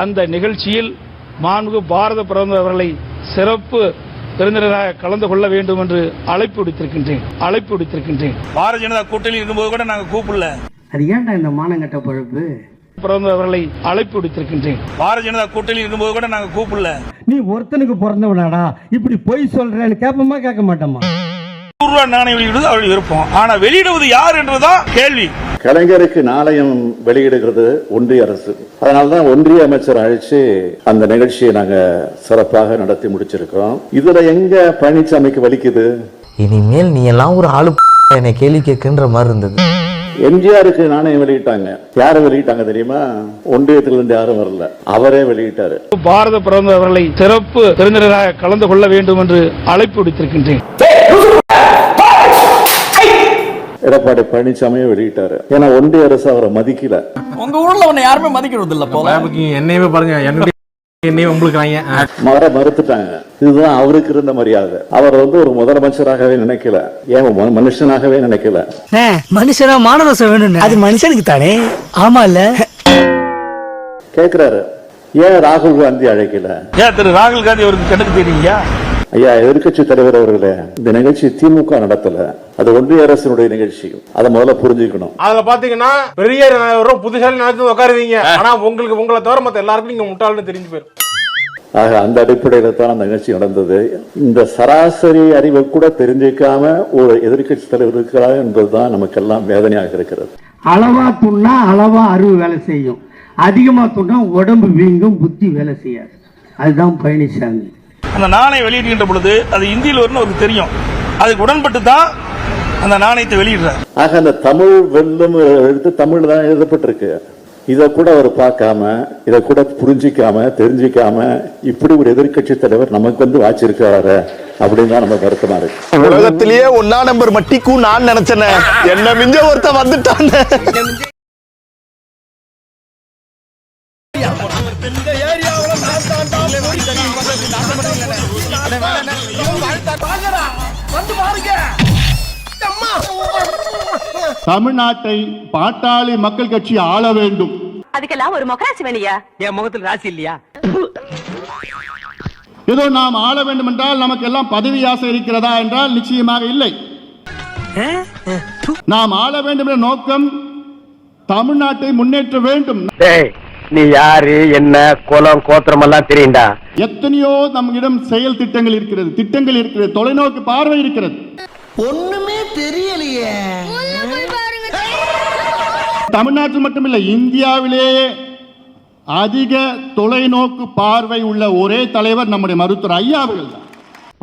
அந்த நிகழ்ச்சியில் மாண்புமிகு பாரத பிரதமர் அவர்களை சிறப்பு விருந்தினராக கலந்து கொள்ள வேண்டும் என்று அழைப்பு விடுத்திருக்கின்றேன். பாரதிய ஜனதா கூட்டணி இருக்கும்போது கூட நாங்க கூப்பிடல. அது ஏன்டா இந்த மானங்கட்ட பொழப்பு? பிரதமர் அவர்களை அழைப்பு விடுத்திருக்கின்றேன். பாரதிய ஜனதா கூட்டணி இருக்கும்போது கூட நாங்க கூப்பிடல. நீ ஒருத்தனுக்கு பிறந்தவனாடா, இப்படி பொய் சொல்றேன்னு கேட்போமா கேட்க மாட்டோமா? 100 ரூபாய் நாணயம் வெளியிடுவது அவர்கள் விருப்பம். ஆனா வெளியிடுவது யார் என்றுதான் கேள்வி. கலைஞருக்கு நாணயம் வெளியிடுகிறது ஒன்றிய அரசு. அதனால்தான் ஒன்றிய அமைச்சர் அழைச்சு அந்த நிகழ்ச்சியை நாங்க சிறப்பாக நடத்தி முடிச்சிருக்கிறோம். இதுல எங்க பழனிசாமிக்கு வலிக்குது? இனிமேல் நீ எல்லாம் ஒரு ஆளு என்னை கேள்வி கேட்கின்ற மாதிரி இருந்தது. எம்ஜிஆருக்கு நாணயம் வெளியிட்டாங்க. யாரை வெளியிட்டாங்க தெரியுமா? ஒன்றியத்திலிருந்து யாரும் வரல, அவரே வெளியிட்டாரு. பாரத பிரதமர் அவர்களை சிறப்பு விருந்தினராக கலந்து கொள்ள வேண்டும் என்று அழைப்பு விடுத்திருக்கின்றேன். எடப்பாடி பழனிசாமியே வெளியிட்டாரு. ஏன்னா ஒன்றிய அரசு அவரை மதிக்கல. உங்க ஊர்ல உன்னை யாருமே மதிக்கிறது இல்ல போல. என்னையுமே பாருங்க, என்னையும் உங்களுக்கு மறுத்துட்டாங்க. இதுதான் அவருக்கு இருந்த மரியாதை. அவர் ஒரு முதலமைச்சராகவே நினைக்கல, ஏன் மனுஷனாகவே நினைக்கல. மனுஷனா மானரசம் வேணும், அது மனுஷனுக்கு தானே. ஆமா இல்ல கேக்குறாரு, ஏன் ராகுல் காந்தி அழைக்கல? ஏன் திரு ராகுல் காந்தி அவருக்கு கணக்கு தெரியுங்க? ஐயா எதிர்கட்சி தலைவர் அவர்களே, இந்த நிகழ்ச்சி திமுக நடத்தல, அது ஒன்றிய அரசினுடைய நிகழ்ச்சி. அதை முதல்ல புரிஞ்சுக்கணும். அதுல பாத்தீங்கன்னா பெரிய புதுசாலி நடத்தி உட்காருவீங்க, ஆனா உங்களுக்கு உங்களை தவிர மத்த எல்லாருக்கும் நீங்க முட்டாள்னு தெரிஞ்சு போயிடும். ஆக அந்த அடிப்படையில தான் அந்த நிகழ்ச்சி நடந்தது. இந்த சராசரி அறிவை கூட தெரிஞ்சிக்காம ஒரு எதிர்கட்சி தலைவர் இருக்கிறார் என்பதுதான் நமக்கெல்லாம் வேதனையாக இருக்கிறது. அளவா துண்ணா அளவா அறிவு வேலை செய்யும், அதிகமா துண்ணா உடம்பு வீங்கும், புத்தி வேலை செய்யாது. அதுதான் பழனிசாமி. அந்த நாணயம் வெளியிடுகின்ற பொழுது அது இந்தியில் வரும்னு அவருக்கு தெரியும், அதுக்கு உடன்பட்டு தான் அந்த நாணயத்தை வெளியிடுறார். ஆக அந்த தமிழ் வெல்லும் எடுத்து தமிழ் தான் எழுதப்பட்டிருக்கு. இதை கூட அவர் பார்க்காம, இதை கூட புரிஞ்சிக்காம தெரிஞ்சிக்காம இப்படி ஒரு எதிர்கட்சி தலைவர் நமக்கு வந்து வாச்சிருக்காரு அப்படின்னு தான் நம்ம வருத்தமா இருக்கு. உலகத்திலேயே 1 நம்பர் மட்டிக்கும் நான் நினைச்சேன், என்ன மிஞ்ச ஒருத்த வந்துட்டான். தமிழ்நாட்டை பாட்டாளி மக்கள் கட்சி ஆள வேண்டும். அதுக்கெல்லாம் ஒரு முகராசி வேலையா? என் முகத்துல ராசி இல்லையா? ஏதோ நாம் ஆள வேண்டும் என்றால் நமக்கு எல்லாம் பதவி ஆசை இருக்கிறதா என்றால் நிச்சயமாக இல்லை. நாம் ஆள வேண்டும் என்ற நோக்கம் தமிழ்நாட்டை முன்னேற்ற வேண்டும். நீ யாரு, என்ன குலம் கோத்திரம் எல்லாம் தெரியுண்டா? எத்தனையோ நம்மிடம் செயல் திட்டங்கள் இருக்கிறது, தொலைநோக்கு பார்வை இருக்கிறது. ஒண்ணுமே தெரியலையே. தமிழ்நாட்டில் மட்டுமில்லை, இந்தியாவிலேயே அதிக தொலைநோக்கு பார்வை உள்ள ஒரே தலைவர் நம்முடைய மருத்துவர் ஐயா அவர்கள் தான்.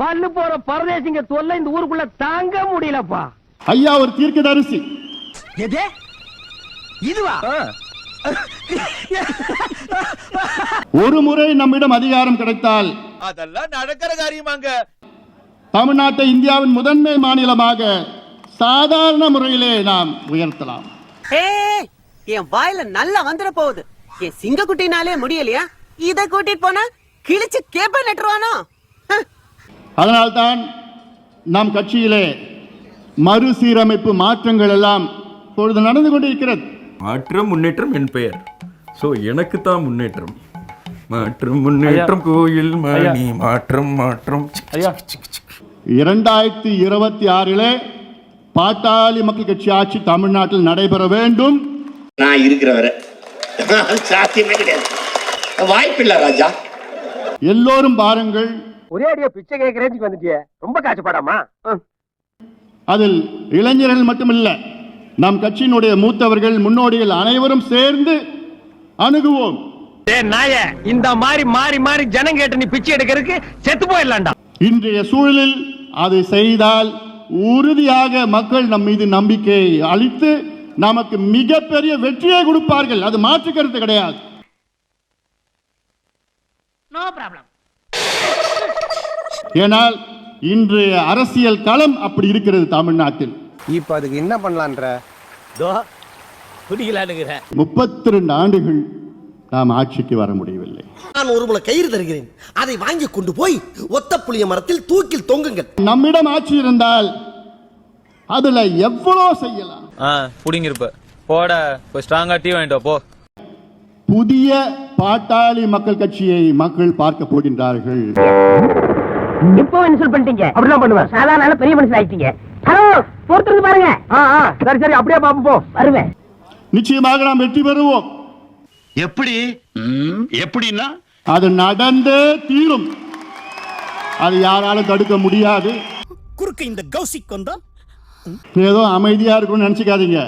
பல்லு போற பரதேசிங்க தொல்லை இந்த ஊருக்குள்ள தாங்க முடியலப்பா. ஐயா ஒரு தீர்க்கதரிசி. இதுவா? ஒரு முறை நம்மிடம் அதிகாரம் கிடைத்தால் அதெல்லாம் நடக்கிற காரியமாங்க. தமிழ்நாட்டை இந்தியாவின் முதன்மை மாநிலமாக சாதாரண முறையிலே நாம் உயர்த்தலாம். என் வாயில நல்லா வந்துட போகுது. என் சிங்க குட்டினாலே முடியலையா, இத கூட்டிட்டு போனா கிழிச்சு கேப்ப நட்டுருவானோ. அதனால்தான் நம் கட்சியிலே மறுசீரமைப்பு மாற்றங்கள் எல்லாம் இப்பொழுது நடந்து கொண்டிருக்கிறது. மாற்றம் முன்னேற்றம் என் பெயர். சோ எனக்கு தான் முன்னேற்றம். மாற்றம் முன்னேற்றம் கோயில் மணி மாற்றம் மாற்றம். 2026 பாட்டாளி மக்கள் கட்சி ஆட்சி தமிழ்நாட்டில் நடைபெற வேண்டும். நான் இருக்கிற வரை சாத்தியமே கிடையாது, வாய்ப்பில்லை ராஜா. எல்லோரும் பாருங்கள். ஒரே அடியா பிச்சை கேட்கிறேன்னு வந்துட்டியே, ரொம்ப காசுப்படாமா? அதில் இளைஞர்கள் மட்டுமில்ல, நம் கட்சியினுடைய மூத்தவர்கள், முன்னோடிகள் அனைவரும் சேர்ந்து அணுகுவோம். இந்த மாதிரி மாறி மாறி ஜனம் கேட்டு நீ பிச்சை எடுக்கிறதுக்கு செத்து போயிடலாம்டா. இன்றைய சூழலில் அதை செய்தால் உறுதியாக மக்கள் நம் மீது நம்பிக்கை அளித்து நமக்கு மிகப்பெரிய வெற்றியை கொடுப்பார்கள். அது மாற்று கருத்து கிடையாது. ஏனால் இன்று அரசியல் களம் அப்படி இருக்கிறது தமிழ்நாட்டில். இப்ப அதுக்கு என்ன பண்ணலான்ற 32 ஆண்டுகள் நாம் ஆட்சிக்கு வர முடியவில்லை. நான் ஒரு முளை கயிறு தருகிறேன், அதை வாங்கி கொண்டு போய் ஒத்த புளிய மரத்தில் தூக்கில் தொங்குங்கள். நம்மிடம் ஆட்சி இருந்தால் அதுல எவ்வளவு செய்யலாம். புடிங்கிருப்ப போட ஸ்ட்ராங்கா டீ வாங்கிட்டு போ. புதிய பாட்டாளி மக்கள் கட்சியை மக்கள் பார்க்க போகின்றார்கள். இப்போ இன்சல்ட் பண்ணிட்டீங்க, அப்படிலாம் பண்ணுவேன். சாதாரண பெரிய மனுஷன் ஆயிட்டீங்க. ஹலோ, பொறுத்து பாருங்க. சரி சரி, அப்படியே பாப்போம், போ வருவேன். நிச்சயமாக நாம் வெற்றி பெறுவோம். எப்படின்னா அது நடந்தே தீரும். அது யாராலும் தடுக்க முடியாது. குறுக்கு இந்த கௌசிக் கொண்டா ஏதோ அமைதியா இருக்கும்னு நினைச்சுக்காதீங்க,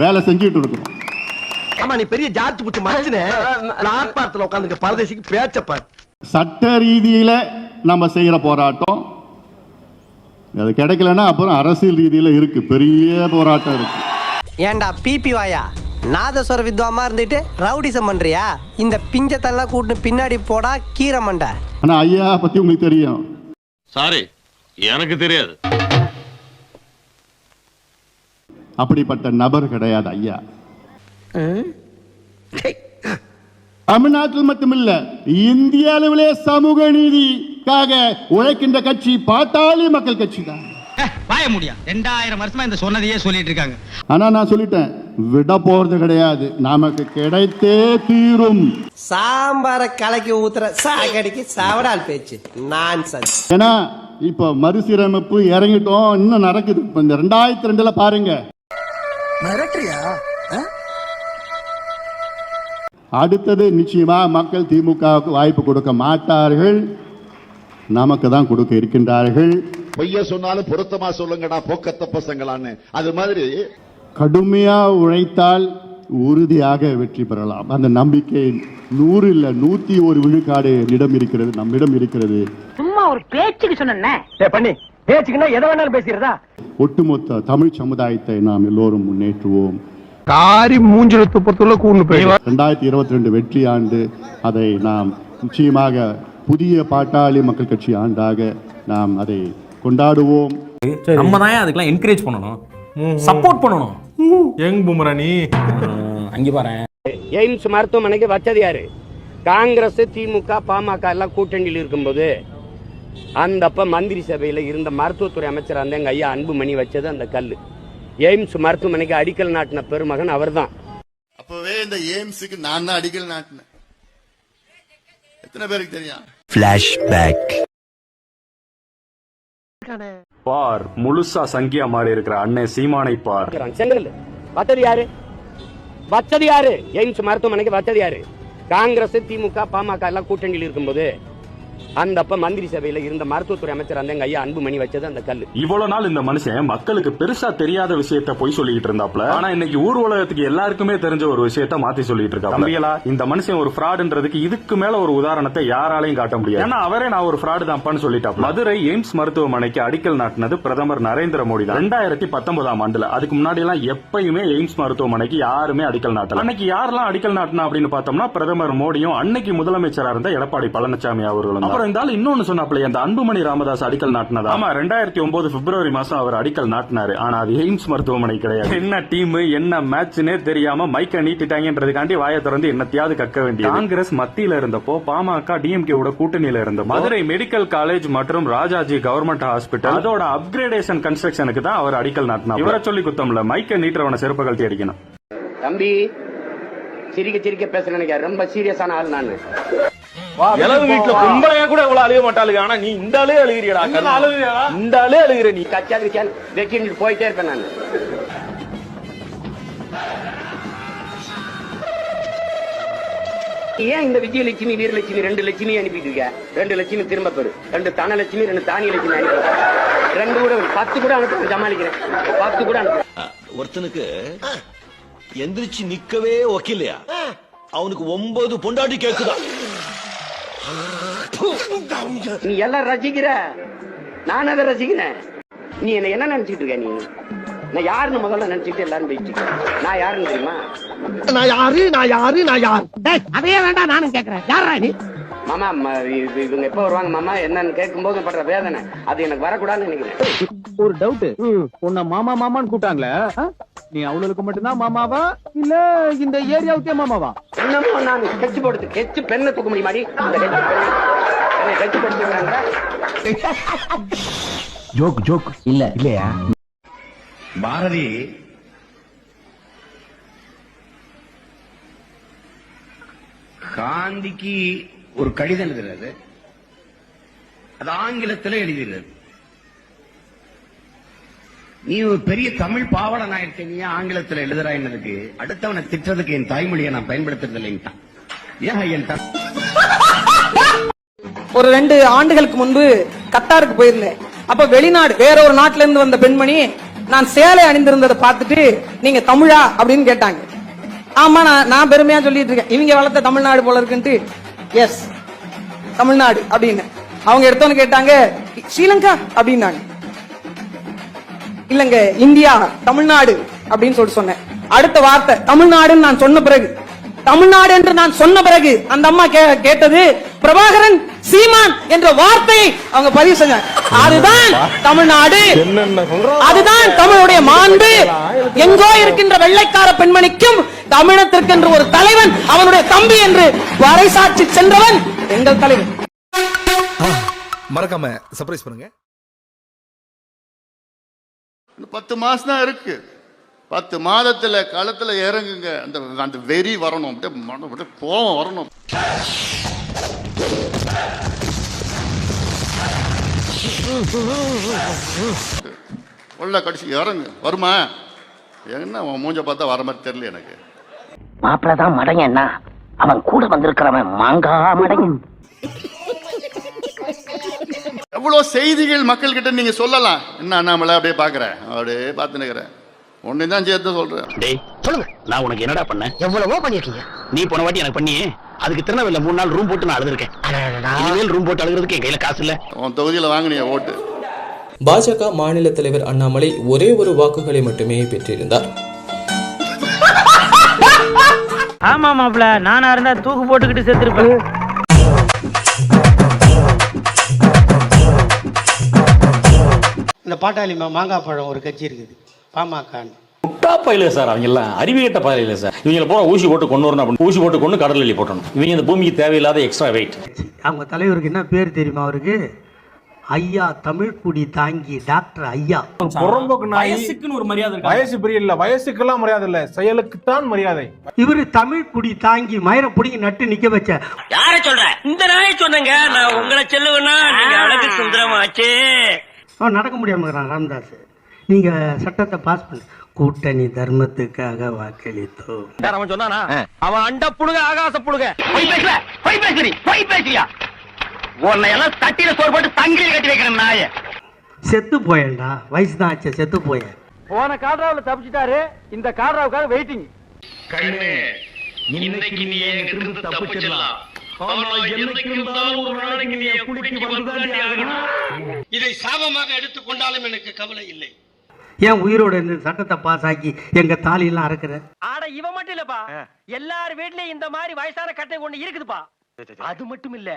வேலை செஞ்சுட்டு இருக்கோம். ஆமா, நீ பெரிய ஜார்ஜ் புச்சு மனுஷனே, ஆத்மார்த்தல உட்கார்ந்து பரதேசிக்கு பேச்சப்பார். சட்ட ரீதியில நம்ம செய்யற போராட்டம் அது கிடைக்கலன்னா அப்புறம் அரசியல் ரீதியில இருக்கு, பெரிய போராட்டம் இருக்கு. ஏண்டா பிபி வாயா, நாதஸ்வர வித்வாமா இருந்துட்டு ரவுடிசம் பண்றியா? இந்த பிஞ்சத்தெல்லாம் கூட்டு பின்னாடி போடா கீரை மண்டை. ஆனா ஐயா பத்தி உங்களுக்கு தெரியும். சாரி, எனக்கு தெரியாது. அப்படிப்பட்ட நபர் கிடையாது ஐயா. தமிழ்நாட்டில் மட்டுமில்ல, இந்திய அளவிலே சமூக நீதிக்காக உழைக்கின்ற கட்சி பாட்டாளி மக்கள் கட்சி தான். வாய முடியா, 2000 வருஷமா இந்த சொன்னதையே சொல்லிட்டு இருக்காங்க. ஆனா நான் சொல்லிட்டேன், விட போறது கிடையாது, நமக்கு கிடைத்தே தீரும். சாம்பார கலக்கி ஊத்துற சாகடிக்கு சாவடால் பேச்சு நான்சென்ஸ். ஏன்னா இப்ப மறுசீரமைப்பு இறங்கிட்டோம், இன்னும் நடக்குது. இப்ப இந்த 2002 பாருங்க, அடுத்தது நிச்சயமா மக்கள் திமுகவுக்கு வாய்ப்பு கொடுக்க மாட்டார்கள், நமக்கு தான் கொடுக்க இருக்கின்றார்கள். பொய்ய சொன்னாலும் பொருத்தமா சொல்லுங்கடா போக்கத்த பசங்களான்னு. அது மாதிரி கடுமையா உழைத்தால் உறுதியாக வெற்றி பெறலாம். அந்த நம்பிக்கை 100 இல்ல 101 விழுக்காடு என்னிடம் இருக்கிறது, நம்மிடம் இருக்கிறது. சும்மா ஒரு பேச்சுக்கு சொன்னேன் பண்ணி பேச்சுக்குன்னா எதை வேணாலும் பேசுறதா. ஒட்டுமொத்த தமிழ் சமுதாயத்தை நாம் எல்லோரும் முன்னேற்றுவோம். காரி மூஞ்சிலத்து பொறுத்துள்ள கூண்டு போய் 2022 வெற்றி ஆண்டு, அதை நாம் நிச்சயமாக புதிய பாட்டாளி மக்கள் கட்சி ஆண்டாக நாம் அதை கொண்டாடுவோம். நம்ம தான் அதுக்கெல்லாம் என்கரேஜ் பண்ணணும், சப்போர்ட் பண்ணணும். யங் பூமராணி அங்கே பாரு. எய்ம்ஸ் மருத்துவமனைக்கு வச்சது யாரு? காங்கிரஸ், திமுக, பாமக எல்லாம் கூட்டணியில் இருக்கும்போது அந்த மந்திரி சபையில இருந்த மருத்துவத்துறை அமைச்சர் அந்த எங்க ஐயா அன்புமணி வச்சது அந்த கல்லு. எய்ம்ஸ் மருத்துவமனைக்கு அடிக்கல் நாட்டின பெருமகன் அவர் தான். அப்பவே இந்த எய்ம்ஸுக்கு நான் தான் அடிக்கல் நாட்டினேன். எத்தனை பேருக்கு தெரியும்? ஃபிளாஷ்பேக். பார், முழுசா சங்கியா மாறி இருக்கிற அண்ணன் சீமானை பார். செங்கல் வச்சது யாரு? வச்சது யாரு? எய்ம்ஸ் மருத்துவமனைக்கு வச்சது யாரு? காங்கிரஸ், திமுக, பாமக எல்லாம் கூட்டணியில் இருக்கும்போது அந்த மந்திரி சபையில இருந்த மருத்துவத்துறை அமைச்சர் அந்த எங்க ஐயா அன்புமணி வச்சது அந்த கல்லு. இவ்வளவு நாள் இந்த மனுஷன் மக்களுக்கு பெருசா தெரியாத விஷயத்த போய் சொல்லிட்டு இருந்தாப்ல, ஆனா இன்னைக்கு ஊர் உலகத்துக்கு எல்லாருக்குமே தெரிஞ்ச ஒரு விஷயத்த மாத்தி சொல்லிட்டு இருக்கா. தம்பிகளா, இந்த மனுஷன் ஒரு ஃப்ராடுன்றதுக்கு இதுக்கு மேல ஒரு உதாரணத்தை யாராலையும் காட்ட முடியாது. ஏன்னா அவரே நான் ஒரு ஃப்ராடு தான்ப்பான்னு சொல்லிட்டாப்ல. மதுரை எய்ம்ஸ் மருத்துவமனைக்கு அடிக்கல் நாட்டினது பிரதமர் நரேந்திர மோடி தான் 2019ஆம் ஆண்டுல. அதுக்கு முன்னாடி எல்லாம் எப்பயுமே எய்ம்ஸ் மருத்துவமனைக்கு யாருமே அடிக்கல் நாட்டல. அன்னைக்கு யாரெல்லாம் அடிக்கல் நாட்டினா அப்படின்னு பார்த்தோம்னா பிரதமர் மோடியும் அன்னைக்கு முதலமைச்சரா இருந்த எடப்பாடி பழனிசாமி அவர்களும். அப்புறம் இருந்தாலும் இன்னொன்னு சொன்னாப்ல, அந்த அன்புமணி ராமதாஸ் அடிக்கல் நாட்டினதா? ஆமா, 2009 பிப்ரவரி மாசம் அவர் அடிக்கல் நாட்டினாரு. ஆனா அது எய்ம்ஸ் மருத்துவமனை கிடையாது. என்ன டீம் என்ன மேட்ச்னே தெரியாம மைக்க நீட்டிட்டாங்கன்றதுக்காண்டி வாயை திறந்து என்னத்தையாவது கக்க வேண்டியது. காங்கிரஸ் மத்தியில இருந்தப்போ பாமக டிஎம்கே ஓட கூட்டணியில இருந்த மதுரை மெடிக்கல் காலேஜ் மற்றும் ராஜாஜி கவர்மெண்ட் ஹாஸ்பிட்டல் அதோட அப்கிரேடேஷன் கன்ஸ்ட்ரக்ஷனுக்கு தான் அவர் அடிக்கல் நாட்டினார். இவரை சொல்லி குத்தம்ல, மைக்க நீட்டுறவன செருப்பு கழட்டி அடிக்கணும். தம்பி சிரிக்க சிரிக்க பேச நினைக்க ரொம்ப சீரியஸான ஆள் நானு. இளவு வீட்டுல கும்பலையா கூட இவ்வளவு அழுக மாட்டாளுங்க, ஆனா நீ இந்த ஆளே அழுகிறியடா. இந்த ஆளே அழுகிற நீ. கச்சாது வெக்கிட்டு போயிட்டே இருப்பேன் நான். ஏன் இந்த விஜயலட்சுமி, வீரலட்சுமி 2 லட்சுமி அனுப்பிட்டு இருக்க? 2 லட்சுமி திரும்ப பெரு, 2 தனலட்சுமி, 2 தானிய லட்சுமி அனுப்பி 2 கூட 10 கூட அனுப்ப சமாளிக்கிறேன். 10 கூட அனுப்ப. ஒருத்தனுக்கு எந்திரிச்சு நிக்கவே ஒக்கில்லையா, அவனுக்கு 9 பொண்டாட்டி கேக்குதா? நீ எல்லாம் ரசிக்கிற, நான் அதை ரசிக்கிறேன். நீ என்ன நினைச்சிட்டு இருக்க? நீ நான் யாருன்னு முதல்ல நினைச்சிட்டு எல்லாரும் பேசிட்டு, நான் யாருன்னு தெரியுமா? நான் யாரு? அதையே வேண்டாம், நானும் கேக்குறேன். யாரா நீ? மாமா இவங்க எப்ப வருவாங்க மாமா என்னன்னு கேட்கும் போது படுற வேதனை அது எனக்கு வரக்கூடாதுன்னு நினைக்கிறேன். ஒரு டவுட், உன்னை மாமா மாமான்னு கூட்டாங்களே, நீ அவளுக்கு மட்டும்தான் மாமாவா இல்ல இந்த ஏரியாவுக்கே மாமாவா? என்னமோ நான் கெச்சு போடுது, கெச்சு பெண்ணை தூக்க முடியுமாடி? கெச்சு போடுறாங்க. ஜோக் இல்லையா? பாரதி காந்திக்கு ஒரு கடிதம் எழுதுறது, அது ஆங்கிலத்தில் எழுதுகிறது. நீ ஒரு பெரிய தமிழ் பாவலன் ஆயிடுச்சு, நீ ஆங்கிலத்தில் எழுதுறா என்னதுக்கு? அடுத்தவனை திட்டதுக்கு என் தாய்மொழியை நான் பயன்படுத்துறது இல்லைன்ட்டான். ஏன் ஒரு 2 ஆண்டுகளுக்கு முன்பு கத்தாருக்கு போயிருந்தேன். அப்ப வெளிநாடு வேற ஒரு நாட்டுல இருந்து வந்த பெண்மணி நான் சேலை அணிந்திருந்ததை பார்த்துட்டு நீங்க தமிழா அப்படின்னு கேட்டாங்க. ஆமா, நான் பெருமையா சொல்லிட்டு இருக்கேன், இவங்க வளர்த்த தமிழ்நாடு போல இருக்குன்ட்டு. எஸ், தமிழ்நாடு அப்படின்னு. அவங்க எடுத்தோன்னு கேட்டாங்க, ஸ்ரீலங்கா அப்படின்னாங்க. இல்லங்க, இந்தியா, தமிழ்நாடு அப்படின்னு சொல்லிட்டு சொன்னேன். அடுத்த வார்த்தை தமிழ்நாடுன்னு நான் சொன்ன பிறகு, தமிழ்நாடு என்று நான் சொன்ன பிறகு அந்த அம்மா கேட்டது பிரபாகரன் சீமான் என்ற வார்த்தையை அவங்க பதிவு செஞ்சாங்க. அதுதான் தமிழ்நாடு, அதுதான் தமிழுடைய மாண்பு. எங்கோ இருக்கின்ற வெள்ளைக்கார பெண்மணிக்கும் தமிழத்திற்கென்று ஒரு தலைவன், அவனுடைய தம்பி என்று வரைசாட்சி சென்றவன் எங்கள் தலைவன். மறக்காம சர்ப்ரைஸ் பண்ணுங்க. 10 மாசம் தான் இருக்கு. 10 மாதத்துல களத்துல இறங்குங்க. அந்த வெறி வரணும், அப்படியே கோவம் வரணும். உள்ள கடிச்சு இறங்கு. வருமா? என்ன மூஞ்ச பார்த்தா வர மாதிரி தெரியல எனக்கு. மாப்பிளதான் மடையன்னா அவன் கூட வந்திருக்கிறவன் மாங்கா மடையன். எவ்வளவு செய்திகள் மக்கள் கிட்ட நீங்க சொல்லலாம். என்ன அண்ணாமலை அப்படியே பாக்குறேன், அப்படியே பார்த்துன்னு ஒன்னுதான் சேர்த்து சொல்றேன். டேய் சொல்லுங்க, நான் உனக்கு என்னடா பண்ண? எவ்வளவோ பண்ணிருக்கீங்க. நீ போன வாட்டி எனக்கு பண்ணி அதுக்கு திருநெல்வேலியில 3 நாள் ரூம் போட்டு நான் அழுதுருக்கேன். இனிமேல் ரூம் போட்டு அழுகிறதுக்கு என் கையில காசு இல்ல. உன் தொகுதியில வாங்கினிய ஓட்டு. பாஜக மாநில தலைவர் அண்ணாமலை ஒரே ஒரு வாக்குகளை மட்டுமே பெற்றிருந்தார். ஆமா மாப்ள, நானா இருந்தா தூக்கு போட்டுக்கிட்டு செத்துருப்பேன். இந்த பாட்டாளி மாங்காய் பழம் ஒரு கட்சி இருக்குது, பாமக. முட்டா பயில சார், அவங்க எல்லாம் அறிவியட்ட பயில சார். இவங்களை போற ஊசி போட்டு கொண்டு வரணும் அப்படின்னு ஊசி போட்டு கொண்டு கடலில் போட்டணும். இவங்க இந்த பூமிக்கு தேவையில்லாத எக்ஸ்ட்ரா வெயிட். அவங்க தலைவருக்கு என்ன பேர் தெரியுமா? அவருக்கு ஐயா தமிழ் குடி தாங்கி டாக்டர் ஐயா. வயசுக்குன்னு ஒரு மரியாதை இருக்கு. வயசு பெரிய இல்ல, வயசுக்கெல்லாம் மரியாதை இல்ல, செயலுக்குத்தான் மரியாதை. இவரு தமிழ் குடி தாங்கி மயிர புடிங்கி நட்டு நிக்க வச்ச. யார சொல்ற? இந்த நாயை சொன்னங்க. நான் உங்களை சொல்லுவேன்னா நீங்க அழகு சுந்தரமாச்சே. அவன் நடக்க முடியாம ராமதாஸ். நீங்க சட்டத்தை பாஸ் பண்ணு. கூட்டணி தர்மத்துக்காக வாக்களித்தோம். அவன் சொன்னானா? அவன் அண்ட புழுக ஆகாச புழுக. போய் பேசல, போய் பேசுறீ, போய் பேசியா? உன்னை எல்லாம் தட்டில சோறு போட்டு தங்கில கட்டி வைக்கணும் நாய. செத்து போயேன்டா, வயசு தான் ஆச்சு, செத்து போயேன். போன காட்ராவுல தப்பிச்சிட்டாரு, இந்த காட்ராவுக்காக வெயிட்டிங். கண்ணே, இன்னைக்கு நீ என்கிட்ட இருந்து தப்பிச்சிடலாம். ஆனா என்னைக்கு இருந்தாலும் ஒரு நாளைக்கு நீ குளிக்கு வந்துதாண்டி ஆகணும். இதை சாபமாக எடுத்துக்கொண்டாலும் எனக்கு கவலை இல்லை. ஏன் உயிரோட இருந்து சட்டத்தை பாஸ் ஆக்கி எங்க தாலி எல்லாம் அறுக்கிற? ஆனா இவன் மட்டும் இல்லப்பா, எல்லார் வீட்லயும் இந்த மாதிரி வயசான கட்டை கொண்டு இருக்குதுப்பா. அது மட்டும் இல்ல,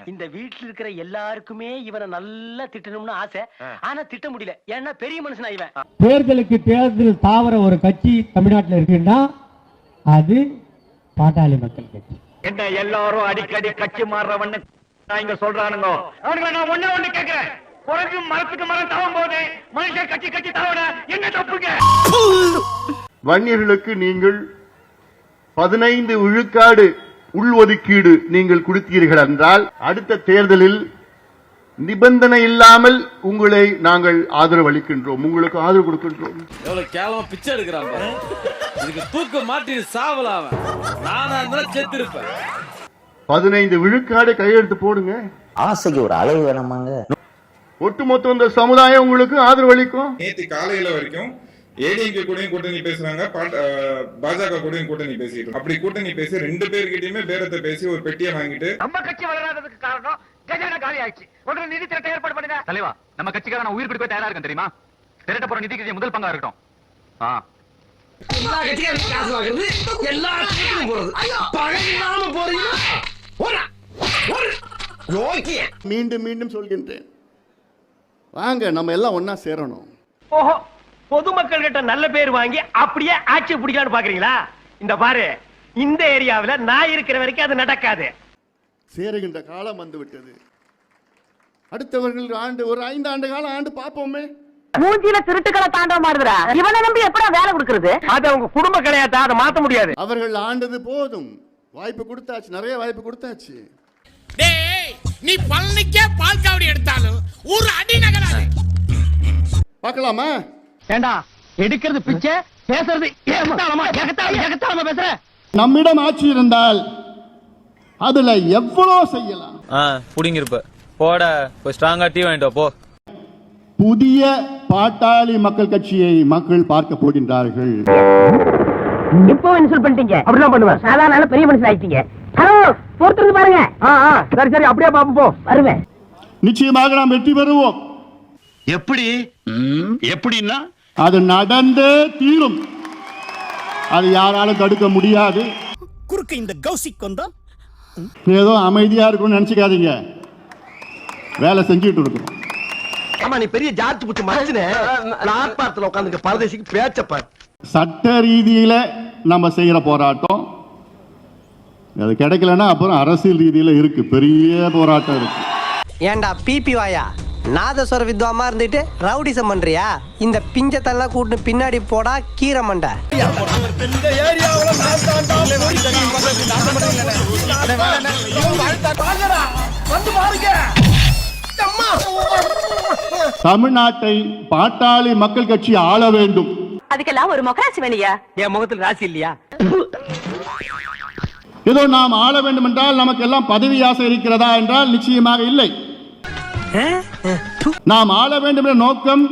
இந்த வீட்டுல இருக்கிற எல்லாருக்குமே இவனை நல்லா திட்டணும்னு ஆசை. ஆனா திட்ட முடியல, ஏன்னா பெரிய மனுஷனா இவன். தேர்தலுக்கு தேர்தல் தாவர ஒரு கட்சி தமிழ்நாட்டில் இருக்குன்னா அது பாட்டாளி மக்கள் கட்சி. என்ன எல்லாரும் அடிக்கடி கட்சி மாறுறவன்னு இங்க சொல்றானுங்க. அவனுக்கு நான் ஒண்ணு கேக்குறேன். குறைஞ்சு மரத்துக்கு மரம் தவம் போது மனுஷன் கட்சி தவற என்ன தப்புங்க? வன்னியர்களுக்கு நீங்கள் 15 விழுக்காடு உள்ஒதுக்கீடு நீங்கள் கொடுத்தீர்கள் என்றால் அடுத்த தேர்தலில் நிபந்தனை இல்லாமல் உங்களை நாங்கள் ஆதரவு அளிக்கின்றோம், உங்களுக்கு ஆதரவு கொடுக்கின்றோம். எவ்வளவு கேவலமா பிச்சை எடுக்கிறான். இதுக்கு தூக்க மாட்டி சாவலாம். நானா இருந்தாலும் செத்து இருப்பேன். 15 விழுக்காடு கையெழுத்து போடுங்க. ஆசைக்கு ஒரு அளவு வேணாமாங்க. ஒட்டுமொத்த இந்த சமுதாயம் உங்களுக்கு ஆதரவு அளிக்கும். நேற்று காலையில வரைக்கும் ஏடிஎம்கே கூடயும் கூட்டணி பேசுறாங்க, பாஜக கூடயும் கூட்டணி பேசிட்டு. அப்படி கூட்டணி பேசி 2 பேர்கிட்டயுமே பேரத்தை பேசி ஒரு பெட்டியை வாங்கிட்டு நம்ம கட்சி வளராததுக்கு காரணம் கஜானா காலி ஆயிடுச்சு. உடனே நிதி திரட்ட ஏற்பாடு பண்ணுங்க. தலைவா, நம்ம கட்சிக்காக நான் உயிர் கொடுக்க தயாரா இருக்கேன் தெரியுமா? திரட்ட போற நிதிக்கு முதல் பங்கா இருக்கட்டும். எல்லா கட்சியும் காசு வாங்குறது, எல்லா கட்சியும் போறது. பகையில்லாம போறீங்க. மீண்டும் மீண்டும் சொல்கின்றேன், வாங்க நம்ம எல்லாம் ஒன்னா சேரணும். ஓஹோ, பொதுமக்கள் கிட்ட நல்ல பேர் வாங்கி அப்படியே ஆட்சி பிடிக்கலாம்னு பாக்குறீங்களா? இந்த பாரு, இந்த ஏரியாவுல நான் இருக்கிற வரைக்கும் அது நடக்காது. சேருகின்ற காலம் வந்து விட்டது. அடுத்தவர்கள் ஆண்டு ஒரு 5 ஆண்டு காலம் ஆண்டு பாப்போமே. மூஞ்சில திருட்டுக்களை தாண்ட மாறுதுடா. இவனை நம்பி எப்படா வேலை கொடுக்கறது? அது அவங்க குடும்ப கிடையாது, அதை மாத்த முடியாது. அவர்கள் ஆண்டது போதும், வாய்ப்பு கொடுத்தாச்சு, நிறைய வாய்ப்பு கொடுத்தாச்சு. டேய், நீ பழனிக்கே பால் காவடி எடுத்தாலும் ஒரு அடி நகராது. பார்க்கலாமா? ஏண்டா எடுக்கிறது பிச்சை, பேசுறது ஏகத்தாளமா பேசுற. நம்மிடம் ஆட்சி இருந்தால் அதுல எவ்வளவு செய்யலாம். புடிங்கிருப்ப போட, போய் ஸ்ட்ராங்கா டீ வாங்கிட்டு போ. புதிய பாட்டாளி மக்கள் கட்சியை மக்கள் பார்க்க போகின்றார்கள். இப்போ இன்சல்ட் பண்ணிட்டீங்க. அப்படிதான் பண்ணுவேன். சாதாரண பெரிய மனுஷன் ஆயிட்டீங்க. ஹலோ, பொறுத்து பாருங்க. சரி சரி, அப்படியே பாப்போம், போ. வருவேன். நிச்சயமாக நாம் வெற்றி பெறுவோம். எப்படி? எப்படின்னா அது நடந்தே தீரும். அது யாராலும் தடுக்க முடியாது. குறுக்கு இந்த கௌசிக் வந்தா ஏதோ அமைதியா இருக்கும்னு நினைச்சுக்காதீங்க, வேலை செஞ்சுட்டு இருக்கோம். ஆமா, நீ பெரிய ஜார்ஜ் புட்டு மனுஷனே. பிளாட்பாரத்துல உட்கார்ந்து பரதேசிக்கு பேச்சப்பார். சட்ட ரீதியில நம்ம செய்யற போராட்டம் அது கிடைக்கலன்னா அப்புறம் அரசியல் ரீதியில இருக்கு, பெரிய போராட்டம் இருக்கு. ஏண்டா பிபி வாயா, நாதஸ்வர வித்வாமா இருந்துட்டு ரவுடிசம் பண்றியா? இந்த பிஞ்சத்தெல்லாம் கூட்டு பின்னாடி போடா கீரை மண்டை. தமிழ்நாட்டை பாட்டாளி மக்கள் கட்சி ஆள வேண்டும். அதுக்கெல்லாம் ஒரு முகராசி வேணியா? என் முகத்தில் ராசி இல்லையா? ஏதோ நாம் ஆள வேண்டும் என்றால் நமக்கு எல்லாம் பதவி ஆசை இருக்கிறதா என்றால் நிச்சயமாக இல்லை. நாம் ஆள வேண்டும் என்ற நோக்கம்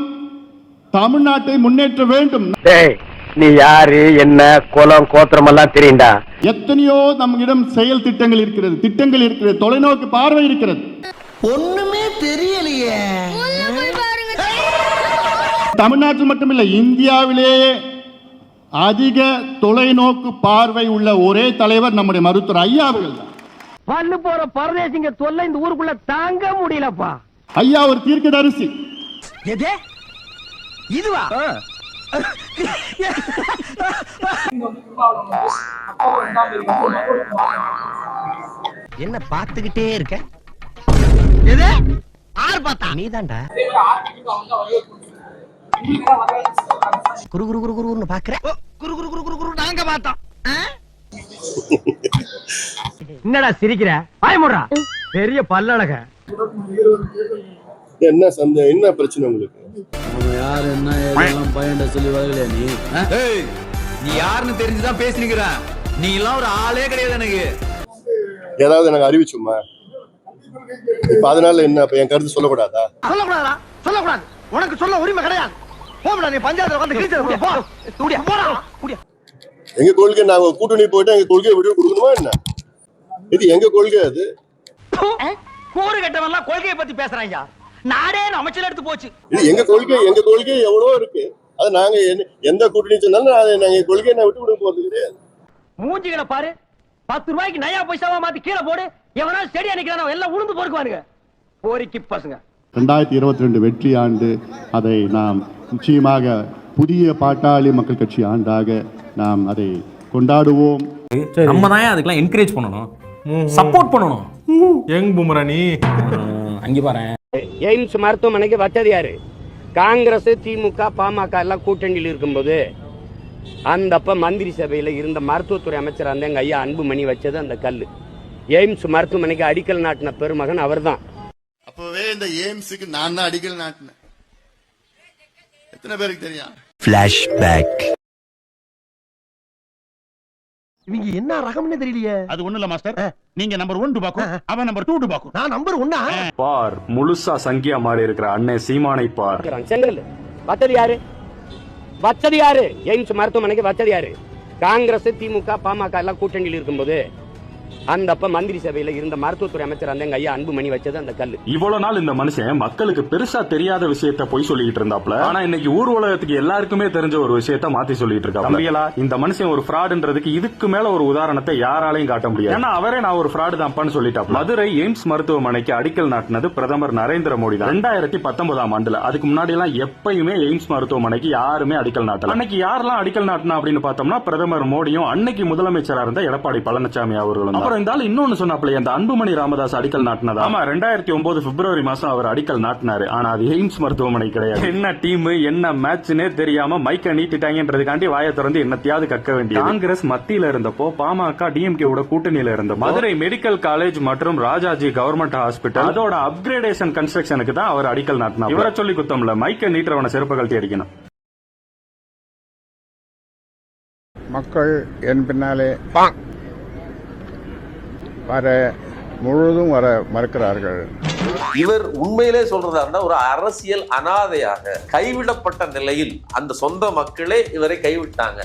தமிழ்நாட்டை முன்னேற்ற வேண்டும். நீ யாரு, என்ன குலம் கோத்திரம் எல்லாம் தெரியுண்டா? எத்தனையோ நம்மிடம் செயல் திட்டங்கள் இருக்கிறது, தொலைநோக்கு பார்வை இருக்கிறது. ஒண்ணுமே தெரியலையே. தமிழ்நாட்டில் மட்டுமில்லை, இந்தியாவிலேயே அதிக தொலைநோக்கு பார்வை உள்ள ஒரே தலைவர் நம்முடைய மருத்துவர் ஐயா அவர்கள் தான். பல்லு போற பரதேசிங்க தொல்லை இந்த ஊருக்குள்ள தாங்க முடியலப்பா. ஐயா ஒரு தீர்க்கதரிசி. எதே இதுவா? என்ன பார்த்துக்கிட்டே இருக்க? எது ஆறு பார்த்தா நீதான்டா. குரு குரு குரு குருன்னு பாக்குற. குரு குரு குரு குரு குரு நாங்க பார்த்தோம். என்னடா சிரிக்கிற? பயமுறா பெரிய பல்லழக. என்ன சந்தேகம், என்ன பிரச்சனை உங்களுக்கு? யாரு என்ன ஏதெல்லாம் பயண்ட சொல்லி வரலையா நீ? நீ யாருன்னு தெரிஞ்சுதான் பேசுறீங்க. நீ எல்லாம் ஒரு ஆளே கிடையாது எனக்கு. ஏதாவது எனக்கு அறிவிச்சுமா? இப்ப அதனால என்ன, இப்ப என் கருத்து சொல்லக்கூடாதா? சொல்லக்கூடாதா? சொல்லக்கூடாது. உனக்கு சொல்ல உரிமை கிடையாது. போடா நீ பஞ்சாயத்துல வந்து கிழிச்சது போ. கூடியா போடா கூடியா. எங்க கொள்கை, நாங்க கூட்டணி போயிட்டு எங்க கொள்கையை விட்டு கொடுக்கணுமா என்ன? இது எங்க கொள்கை. அது கூறு கட்டவெல்லாம் கொள்கையை பத்தி பேசுறாங்க. நாடே அமைச்சர் எடுத்து போச்சு. இது எங்க கொள்கை எவ்வளவோ இருக்கு. அது நாங்க எந்த கூட்டணி சொன்னாலும் நாங்க கொள்கையை நான் விட்டு கொடுக்க போறது கிடையாது. மூஞ்சிகளை பாரு. 10 ரூபாய்க்கு நயா பைசாவா மாத்தி கீழே போடு. எவனா செடி அணைக்கிறானோ எல்லாம் உளுந்து பொறுக்குவானுங்க. போரிக்கு பசங்க. 2022 வெற்றி ஆண்டு, அதை நாம் நிச்சயமாக புதிய பாட்டாளி மக்கள் கட்சி ஆண்டாக நாம் அதை கொண்டாடுவோம். நம்ம தான் அதுக்கெல்லாம் என்கரேஜ் பண்ணணும், சப்போர்ட் பண்ணணும். யங் பூமரா நீ அங்க பாரு. எய்ம்ஸ் மருத்துவமனைக்கு வச்சது யாரு? காங்கிரஸ், திமுக, பாமக எல்லாம் கூட்டணியில் இருக்கும்போது அந்த அப்ப மந்திரி சபையில இருந்த மருத்துவத்துறை அமைச்சர் அந்த எங்க ஐயா அன்புமணி வச்சது அந்த கல்லு. எய்ம்ஸ் மருத்துவமனைக்கு அடிக்கல் நாட்டின பெருமகன் அவர் தான். அப்பவே இந்த எய்ம்ஸுக்கு நான் தான் அடிக்கல் நாட்டினேன். எத்தனை பேருக்கு தெரியும்? ஃபிளாஷ்பேக். இவங்க என்ன ரகம்னே தெரியலையே. அது ஒண்ணு இல்ல மாஸ்டர், நீங்க நம்பர் 1 டுபாக்கு, அவன் நம்பர் 2 டுபாக்கு. நான் நம்பர் 1. பார், முழுசா சங்கியா மாறி இருக்கிற அண்ணே சீமானை பார். செங்கல் வச்சது யாரு? எய்ம்ஸ் மருத்துவமனைக்கு வச்சது யாரு? காங்கிரஸ், திமுக, பாமக எல்லாம் கூட்டணியில் இருக்கும்போது அந்த அப்ப மந்திரி சபையில இருந்த மருத்துவத்துறை அமைச்சர் அந்த எங்க ஐயா அன்புமணி வச்சது அந்த கல்லு. இவ்வளவு நாள் இந்த மனுஷன் மக்களுக்கு பெருசா தெரியாத விஷயத்த போய் சொல்லிட்டு இருந்தாப்ல. ஆனா இன்னைக்கு ஊர் உலகத்துக்கு எல்லாருக்குமே தெரிஞ்ச ஒரு விஷயத்த மாத்தி சொல்லிட்டு இருக்கா. தம்பிகளா, இந்த மனுஷன் ஒரு ஃப்ராடுன்றதுக்கு இதுக்கு மேல ஒரு உதாரணத்தை யாராலையும் காட்ட முடியாது. ஏன்னா அவரே நான் ஒரு ஃப்ராடு தான்ப்பான்னு சொல்லிட்டாப்ல. மதுரை எய்ம்ஸ் மருத்துவமனைக்கு அடிக்கல் நாட்டினது பிரதமர் நரேந்திர மோடி தான் 2019ஆம் ஆண்டுல. அதுக்கு முன்னாடி எல்லாம் எப்பயுமே எய்ம்ஸ் மருத்துவமனைக்கு யாருமே அடிக்கல் நாட்டல. அன்னைக்கு யாரெல்லாம் அடிக்கல் நாட்டினா அப்படின்னு பார்த்தோம்னா பிரதமர் மோடியும் அன்னைக்கு முதலமைச்சரா இருந்த எடப்பாடி பழனிசாமி அவர்களும். அப்புறம் இருந்தாலும் இன்னொன்னு சொன்னாப்ல, அந்த அன்புமணி ராமதாஸ் அடிக்கல் நாட்டினதா. ஆமா, 2009 பிப்ரவரி மாசம் அவர் அடிக்கல் நாட்டினாரு. ஆனா அது எய்ம்ஸ் மருத்துவமனை கிடையாது. என்ன டீம் என்ன மேட்ச்னே தெரியாம மைக்க நீட்டிட்டாங்கன்றதுக்காண்டி வாயை திறந்து என்னத்தையாவது கக்க வேண்டிய காங்கிரஸ் மத்தியில இருந்தப்போ பாமக டிஎம்கேவோட கூட்டணியில இருந்த மதுரை மெடிக்கல் காலேஜ் மற்றும் ராஜாஜி கவர்மெண்ட் ஹாஸ்பிட்டல் அதோட அப்கிரேடேஷன் கன்ஸ்ட்ரக்ஷனுக்கு தான் அவர் அடிக்கல் நாட்டினார். இவரை சொல்லி குத்தம்ல, மைக்க நீட்டுறவன செருப்பு கழட்டி அடிக்கணும். மக்கள் என் பின்னாலே முழுதும் வர மறுக்கிறார்கள். இவர் உண்மையிலே சொல்றதா இருந்தா ஒரு அரசியல் அனாதையாக கைவிடப்பட்ட நிலையில் அந்த சொந்த மக்களே இவரை கைவிட்டாங்க.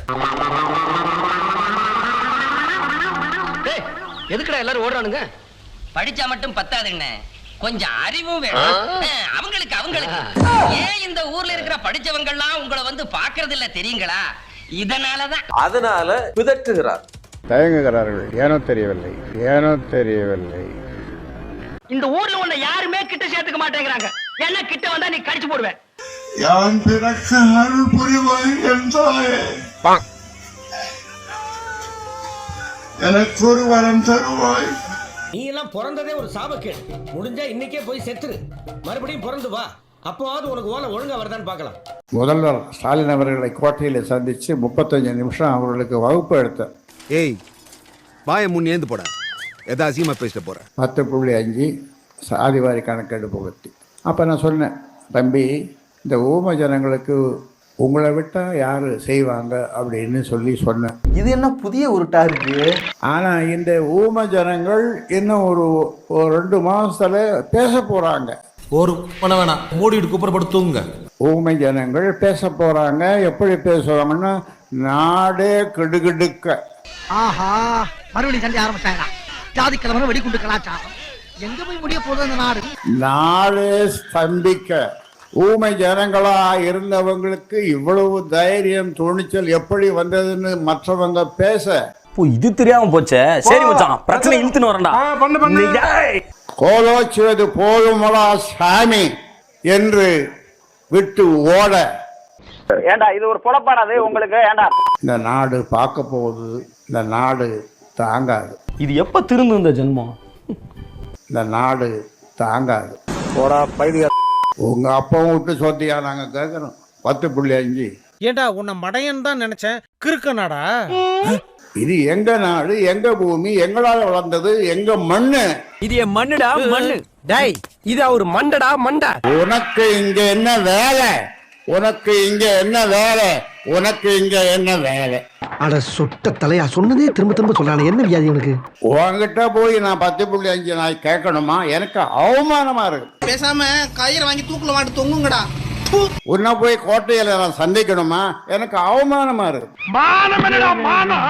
எதுக்குடா எல்லாரும் ஓடுறானுங்க? படிச்சா மட்டும் பத்தாதுங்க, கொஞ்சம் அறிவும் வேணும். அவங்களுக்கு ஏன் இந்த ஊர்ல இருக்கிற படிச்சவங்க எல்லாம் உங்களை வந்து பாக்குறது இல்ல தெரியுங்களா? அதனால பிதற்றுகிறார், தயங்குகிறார்கள். ஏனோ தெரியவில்லை. இந்த ஊர்ல உன்னை யாருமே கிட்ட சேர்த்துக்க மாட்டேங்கிறாங்க. என்ன கிட்ட வந்தா நீ கடிச்சு போடுவேன். யான் பிறக்க அருள் புரிவாய் என்றாயே, எனக்கு ஒரு வரம் தருவாய். நீ எல்லாம் பிறந்ததே ஒரு சாபக்கேடு. முடிஞ்சா இன்னைக்கே போய் செத்துரு, மறுபடியும் பிறந்து வா, அப்போவாவது உனக்கு ஓலை ஒழுங்கா வருதான்னு பார்க்கலாம். முதல்வர் ஸ்டாலின் அவர்களை கோட்டையில் சந்தித்து 35 நிமிஷம் அவர்களுக்கு வகுப்பு எடுத்தேன். ஏய் வாய முன் ஏந்து போட, எதா அசியமா பேசிட்டு போற. 10.5 சாதிவாரி கணக்கெடுப்பு பற்றி. அப்போ நான் சொன்னேன், தம்பி இந்த ஊம ஜனங்களுக்கு உங்களை விட்டால் யார் செய்வாங்க அப்படின்னு சொன்னேன். இது என்ன புதிய உருட்டா இருக்கு? ஆனால் இந்த ஊம ஜனங்கள் இன்னும் ஒரு 2 மாதத்துல பேச போகிறாங்க. ஒரு பண்ண வேணாம், மூடிட்டு குப்புறப்படுத்துங்க. ஊமை ஜனங்கள் பேச போகிறாங்க. எப்படி பேசுவாங்கன்னா, நாடே கிடுகிடுக்க. ஆஹா, மறுபடியும் சண்டை ஆரம்பிச்சாங்க. ஜாதி கலவரம், வெடிகுண்டு கலாச்சாரம், எங்க போய் முடிய போகுது அந்த நாடு? நாடே ஸ்தம்பிக்க. ஊமை ஜனங்களா இருந்தவங்களுக்கு இவ்வளவு தைரியம், துணிச்சல் எப்படி வந்ததுன்னு மற்றவங்க பேச. இது தெரியாம போச்சே. சரி மச்சான், பிரச்சனை இழுத்துன்னு வரேன்டா. கோலோச்சுவது போதுமடா சாமி என்று விட்டு ஓட. ஏண்டா இது ஒரு பொழப்பானது உங்களுக்கு? ஏண்டா இந்த நாடு பார்க்க போகுது, இந்த நாடு தாங்காது. இது எப்ப திரும்ப இந்த ஜென்மம்? இந்த நாடு தாங்காது. போடா பைதியா. உங்க அப்பாவும் விட்டு சொத்தியா நாங்க கேட்கறோம். 10.5. ஏண்டா உன்னை மடையன் தான் நினைச்சேன், கிறுக்கனாடா. இது எங்க நாடு, எங்க பூமி, எங்களால வளர்ந்தது, எங்க மண்ணு. இது என் மண்ணுடா, மண்ணு. டேய் இது ஒரு மண்டடா, மண்டா. உனக்கு இங்க என்ன வேலை? உனக்கு இங்க என்ன வேலை? உனக்கு இங்க என்ன வேலை? அட சொட்ட தலையா, சொன்னதே திரும்ப திரும்ப சொல்லானே, என்ன வியாதி உனக்கு? உங்ககிட்ட போய் நான் 10.5 நான் கேட்கணுமா? எனக்கு அவமானமா இருக்கு. பேசாம கயிறு வாங்கி தூக்குல மாட்டு தொங்குங்கடா. உன்ன போய் கோட்டையில நான் சந்திக்கணுமா? எனக்கு அவமானமா இருக்கு. மானம் என்னடா மானம்?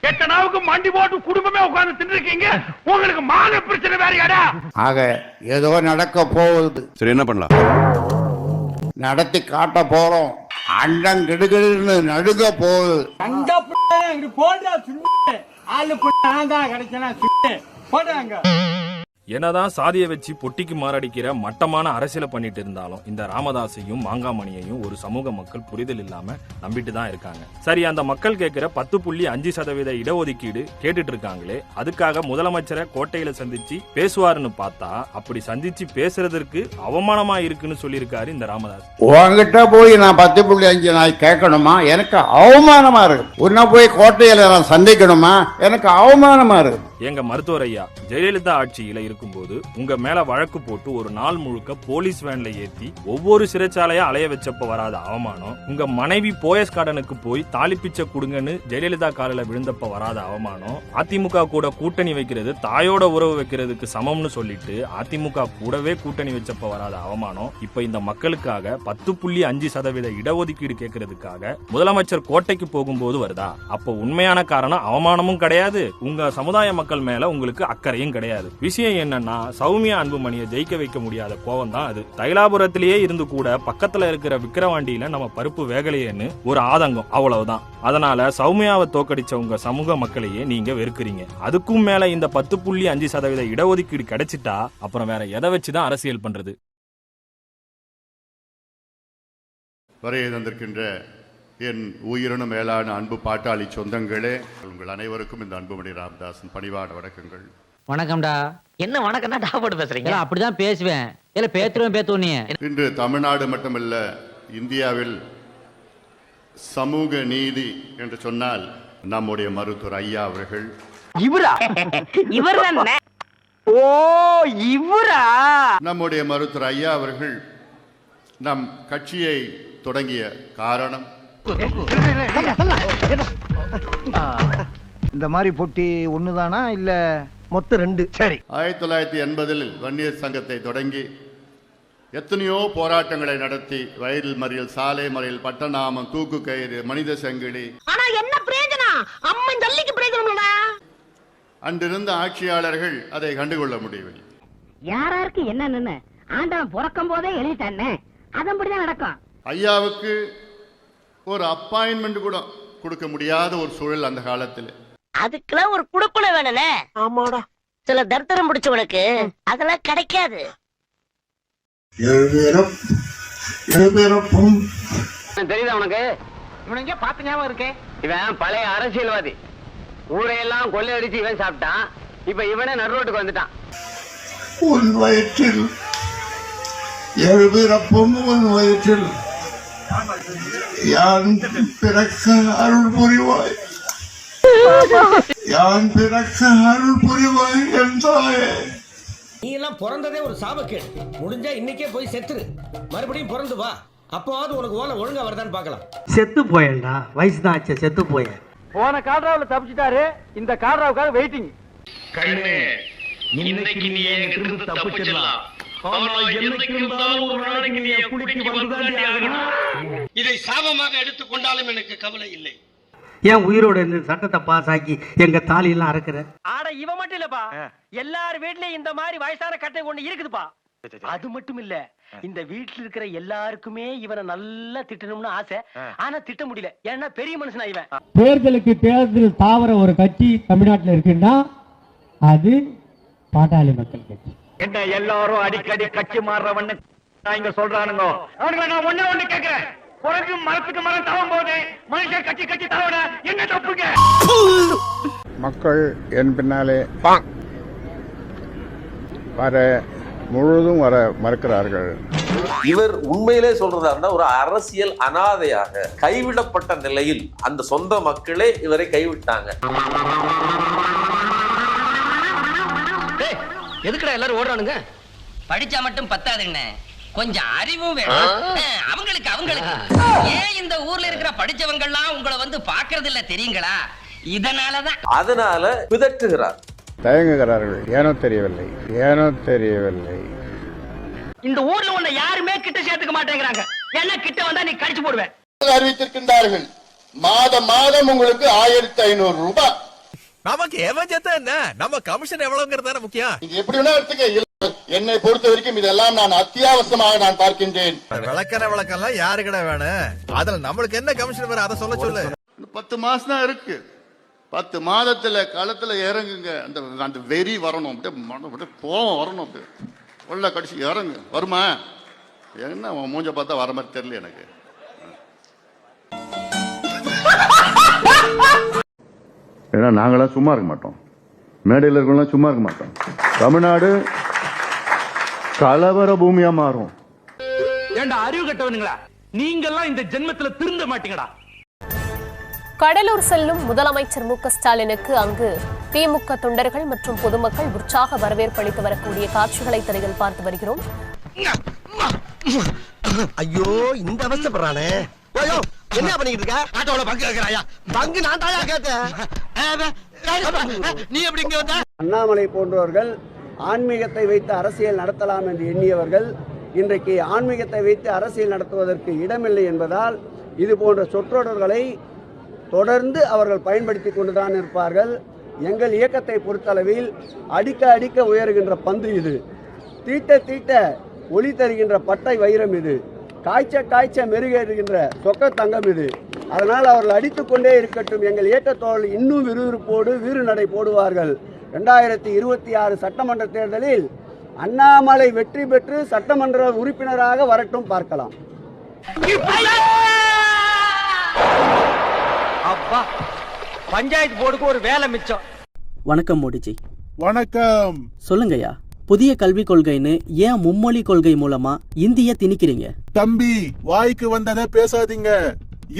எட்ட நாவுக்கு மண்டி போட்டு குடும்பமே உட்கார்ந்து தின்னுருக்கீங்க, உங்களுக்கு மான பிரச்சனை வேறயாடா? ஆக ஏதோ நடக்க போகுது. சரி, என்ன பண்ணலாம்? நடத்தி காட்ட போறோம். அண்டம் கிடுகிடுன்னு நடுங்க போகுது. என்னதான் சாதியை வச்சு பொட்டிக்கு மாரடிக்கிற மட்டமான அரசியலை பண்ணிட்டு இருந்தாலும் இந்த ராமதாஸையும் மாங்காமணியையும் ஒரு சமூக மக்கள் புரிதல் இல்லாம நம்பிட்டு தான் இருக்காங்க. சரி, அந்த மக்கள் கேட்கிற 10.5% இடஒதுக்கீடு கேட்டுட்டு இருக்காங்களே, அதுக்காக முதலமைச்சரை கோட்டையில சந்திச்சு பேசுவாருன்னு பார்த்தா அப்படி சந்திச்சு பேசுறதற்கு அவமானமா இருக்குன்னு சொல்லியிருக்காரு இந்த ராமதாஸ். உங்ககிட்ட போய் நான் 10.5 நான் கேட்கணுமா? எனக்கு அவமானமா இருக்கு. உன்ன போய் கோட்டையில நான் சந்திக்கணுமா? எனக்கு அவமானமா இருக்கு. எங்க மருத்துவர் ஐயா, ஜெயலலிதா ஆட்சியில இருக்கும்போது உங்க மேல வழக்கு போட்டு ஒரு நாள் முழுக்க போலீஸ் வேன்ல ஏத்தி ஒவ்வொரு சிறைச்சாலையா அலைய வச்சப்ப வராத அவமானம், உங்க மனைவி போயஸ் கார்டனுக்கு போய் தாலி பிச்சை கொடுங்கன்னு ஜெயலலிதா காலில் விழுந்தப்ப வராத அவமானம், அதிமுக கூட கூட்டணி வைக்கிறது தாயோட உறவு வைக்கிறதுக்கு சமம்னு சொல்லிட்டு அதிமுக கூடவே கூட்டணி வச்சப்ப வராத அவமானம், இப்ப இந்த மக்களுக்காக 10.5% இடஒதுக்கீடு கேட்கறதுக்காக முதலமைச்சர் கோட்டைக்கு போகும்போது வருதா? அப்ப உண்மையான காரணம் அவமானமும் கிடையாது, உங்க சமுதாய மக்கள் மேல உங்களுக்கு அக்கறையும் கிடையாது. விஷயம் என்னன்னா, சௌமியா அன்புமணியை ஜெயிக்க வைக்க முடியாத கோவம் தான் அது. தைலாபுரத்திலேயே இருந்து கூட பக்கத்துல இருக்கிற விக்கிரவாண்டியில நம்ம பருப்பு வேகலையேன்னு ஒரு ஆதங்கம், அவ்வளவுதான். அதனால சௌமியாவை தோக்கடிச்ச உங்க சமூக மக்களையே நீங்க வெறுக்கிறீங்க. அதுக்கும் மேல இந்த 10.5% இடஒதுக்கீடு கிடைச்சிட்டா அப்புறம் வேற எதை வச்சுதான் அரசியல் பண்றது? வரைய தந்திருக்கின்ற என் உயிரினும் மேலான அன்பு பாட்டாளி சொந்தங்களே, உங்கள் அனைவருக்கும் இந்த அன்புமணி ராமதாஸின் பணிவான வணக்கங்கள். வணக்கம்டா. என்ன வணக்கம்டா டாபோட்டு பேசுறீங்க? அப்படிதான் பேசுவேன். இல்ல பேத்துருவேன் பேத்துவனே. இன்று தமிழ்நாடு மட்டுமல்ல, இந்தியாவில் சமூக நீதி என்று சொன்னால் நம்முடைய மருத்துவர் ஐயா அவர்கள். இவரா? இவர் ஓ இவரா? நம்முடைய மருத்துவர் ஐயா அவர்கள் நம் கட்சியை தொடங்கிய காரணம், இந்த மாதிரி போட்டி ஒண்ணுதானா இல்ல மொத்தம் 2? சரி. 1980 வன்னியர் சங்கத்தை தொடங்கி எத்தனையோ போராட்டங்களை நடத்தி வயலில் மறியல், சாலை மறியல், பட்டநாமம், தூக்கு கயிறு, மனித சங்கிலி, அன்றிருந்த ஆட்சியாளர்கள் அதை கண்டுகொள்ள முடியவில்லை. யாராருக்கு என்னன்னு ஆண்டவன் பிறக்கும் போதே எழுதிட்டானே, அதன்படிதான் நடக்கும். ஐயாவுக்கு ஒரு அப்பாயின்மெண்ட் கூட கொடுக்க முடியாத ஒரு சூழல் அந்த காலத்தில். அதுக்கெல்லாம் ஒரு குடுப்பனை வேணும்னே. ஆமாடா, சில தர்த்தரம் பிடிச்சவனுக்கு அதெல்லாம் கிடைக்காது. தெரியுதா உனக்கு? இவனுங்க பாத்து ஞாபகம் இருக்கே, இவன் பழைய அரசியல்வாதி. ஊரையெல்லாம் கொள்ளையடிச்சு இவன் சாப்பிட்டான். இப்ப இவனே நடுரோட்டுக்கு வந்துட்டான். உன் வயிற்றில் எழுபிறப்பும் உன் வயிற்றில் யான் பிறக்க அருள் புரிவாய், யான் பிறக்க அருள் புரிவாய் என்றாயே. நீ எல்லாம் பிறந்ததே ஒரு சாபக்கேடு. முடிஞ்சா இன்னைக்கே போய் செத்துரு, மறுபடியும் பிறந்து வா. அப்போவாவது உனக்கு ஓலை ஒழுங்கா வருதான்னு பார்க்கலாம். செத்து போயேன்டா, வயசு தான் ஆச்சு, செத்து போயேன். போன காட்ராவில் தப்பிச்சிட்டாரு, இந்த காட்ராவுக்காக வெயிட்டிங். கண்ணே, இன்னைக்கு நீ என்கிட்ட தப்பிச்சிடலாம். ஆனா என்னைக்கு இருந்தாலும் ஒரு நாளைக்கு நீ குளிக்கு வந்துதான் ஆகணும். இதை சாபமாக எடுத்துக்கொண்டாலும் எனக்கு கவலை இல்லை. ஏன் உயிரோட இருந்து சட்டத்தை பாஸ் ஆக்கி எங்க தாலியெல்லாம் அறுக்கிற? ஆட இவ மட்டும் இல்லப்பா, எல்லார் வீட்லயும் இந்த மாதிரி வயசான கட்டை ஒண்ணு இருக்குதுப்பா. அது மட்டும் இல்ல, இந்த வீட்டுல இருக்கிற எல்லாருக்குமே இவனை நல்லா திட்டணும்னு ஆசை. ஆனா திட்ட முடியல, ஏன்னா பெரிய மனுஷனா இவன். தேர்தலுக்கு தேர்தல் தாவர ஒரு கட்சி தமிழ்நாட்டில் இருக்குன்னா அது பாட்டாளி மக்கள் கட்சி. என்ன எல்லாரும் அடிக்கடி கட்சி மாறுறவன்னு இங்க சொல்றானுங்க. அவனுக்கு நான் ஒண்ணு கேக்குறேன், குறைஞ்சு மரத்துக்கு மரம் தவம் போது மனுஷன் கட்சி கட்சி தவற என்ன தப்புங்க? மக்கள் என் பின்னாலே வர முழுவதும் வர மறுக்கிறார்கள். இவர் உண்மையிலே சொல்றதா இருந்தா ஒரு அரசியல் அனாதையாக கைவிடப்பட்ட நிலையில் அந்த சொந்த மக்களே இவரை கைவிட்டாங்க. எதுக்குடா எல்லாரும் ஓடுறானுங்க? படிச்சா மட்டும் பத்தாதுண்ணே, கொஞ்சம் அறிவும் வேணும். அவங்களுக்கு ஏன் இந்த ஊர்ல இருக்கிற படிச்சவங்க எல்லாம் உங்களை வந்து பாக்குறது இல்ல தெரியுங்களா? அதனால பிதற்றுகிறார், தயங்குகிறார்கள். ஏனோ தெரியவில்லை. இந்த ஊர்ல உன்னை யாருமே கிட்ட சேர்த்துக்க மாட்டேங்கிறாங்க. என்ன கிட்ட வந்தா நீ கடிச்சு போடுவேன். அறிவித்திருக்கின்றார்கள், மாதம் உங்களுக்கு 1500 ரூபாய். நமக்கு எவன் என்ன, நம்ம கமிஷன் எவ்வளவுங்கிறது முக்கியம். நீங்க எப்படி வேணா எடுத்துக்க. என்னை பொறுத்த வரைக்கும் இதெல்லாம் நான் அத்தியாவசியமாக நான் பார்க்கின்றேன். விளக்கெல்லாம் யாருக்கிட வேணும், அதுல நம்மளுக்கு என்ன கமிஷன் வர அதை சொல்லு. 10 மாசம் தான் இருக்கு. 10 மாதத்துல களத்துல இறங்குங்க. அந்த வெறி வரணும், அப்படியே கோவம் வரணும், அப்படியே உள்ள கடிச்சு இறங்கு. வருமா? என்ன மூஞ்ச பார்த்தா வர மாதிரி தெரியல எனக்கு. ஏன்னா நாங்களாம் சும்மா இருக்க மாட்டோம், மேடையில் இருக்கலாம் சும்மா இருக்க மாட்டோம். தமிழ்நாடு கலவர பூமியா மாறும். ஏண்டா அறிவு கட்டவனுங்களா, நீங்கெல்லாம் இந்த ஜென்மத்துல திருந்த மாட்டீங்கடா. கடலூர் செல்லும் முதலமைச்சர் மு க ஸ்டாலினுக்கு அங்கு திமுக தொண்டர்கள் மற்றும் பொதுமக்கள் உற்சாக வரவேற்பு அளித்து வரக்கூடிய காட்சிகளை திரையில் பார்த்து வருகிறோம். ஐயோ, இந்த அவஸ்தைப்படுறானே. என்ன பண்ணிட்டு இருக்க? ஆட்டோல பங்கு கேக்குறாயா? பங்கு நான் தாயா கேட்டேன். நீ எப்படி இங்க வந்த? அண்ணாமலை போன்றவர்கள் ஆன்மீகத்தை வைத்து அரசியல் நடத்தலாம் என்று எண்ணியவர்கள் இன்றைக்கு ஆன்மீகத்தை வைத்து அரசியல் நடத்துவதற்கு இடமில்லை என்பதால் இது போன்ற சொற்றொடர்களை தொடர்ந்து அவர்கள் பயன்படுத்தி கொண்டுதான் இருப்பார்கள். எங்கள் இயக்கத்தை பொறுத்தளவில் அடிக்க உயர்கின்ற பந்து இது, தீட்ட ஒளி தருகின்ற பட்டை வைரம் இது, காய்ச்ச மெருகேறுகின்ற சொக்க தங்கம் இது. அதனால் அவர்கள் அடித்துக்கொண்டே இருக்கட்டும். எங்கள் இயக்கத்தோழர்கள் இன்னும் விறுவிறுப்போடு வீறு நடை போடுவார்கள். 2026 சட்டமன்ற தேர்தலில் அண்ணாமலை வெற்றி பெற்று சட்டமன்ற உறுப்பினராக வரட்டும், பார்க்கலாம். அப்பா, பஞ்சாயத்து போர்டுக்கு ஒரு வேலை மிச்சம். வணக்கம் மோடிஜி. வணக்கம். சொல்லுங்கய்யா, புதிய கல்விக் கொள்கைன்னு ஏன் மும்மொழி கொள்கை மூலமா இந்திய திணிக்கிறீங்க? தம்பி, வாய்க்கு வந்ததை பேசாதீங்க.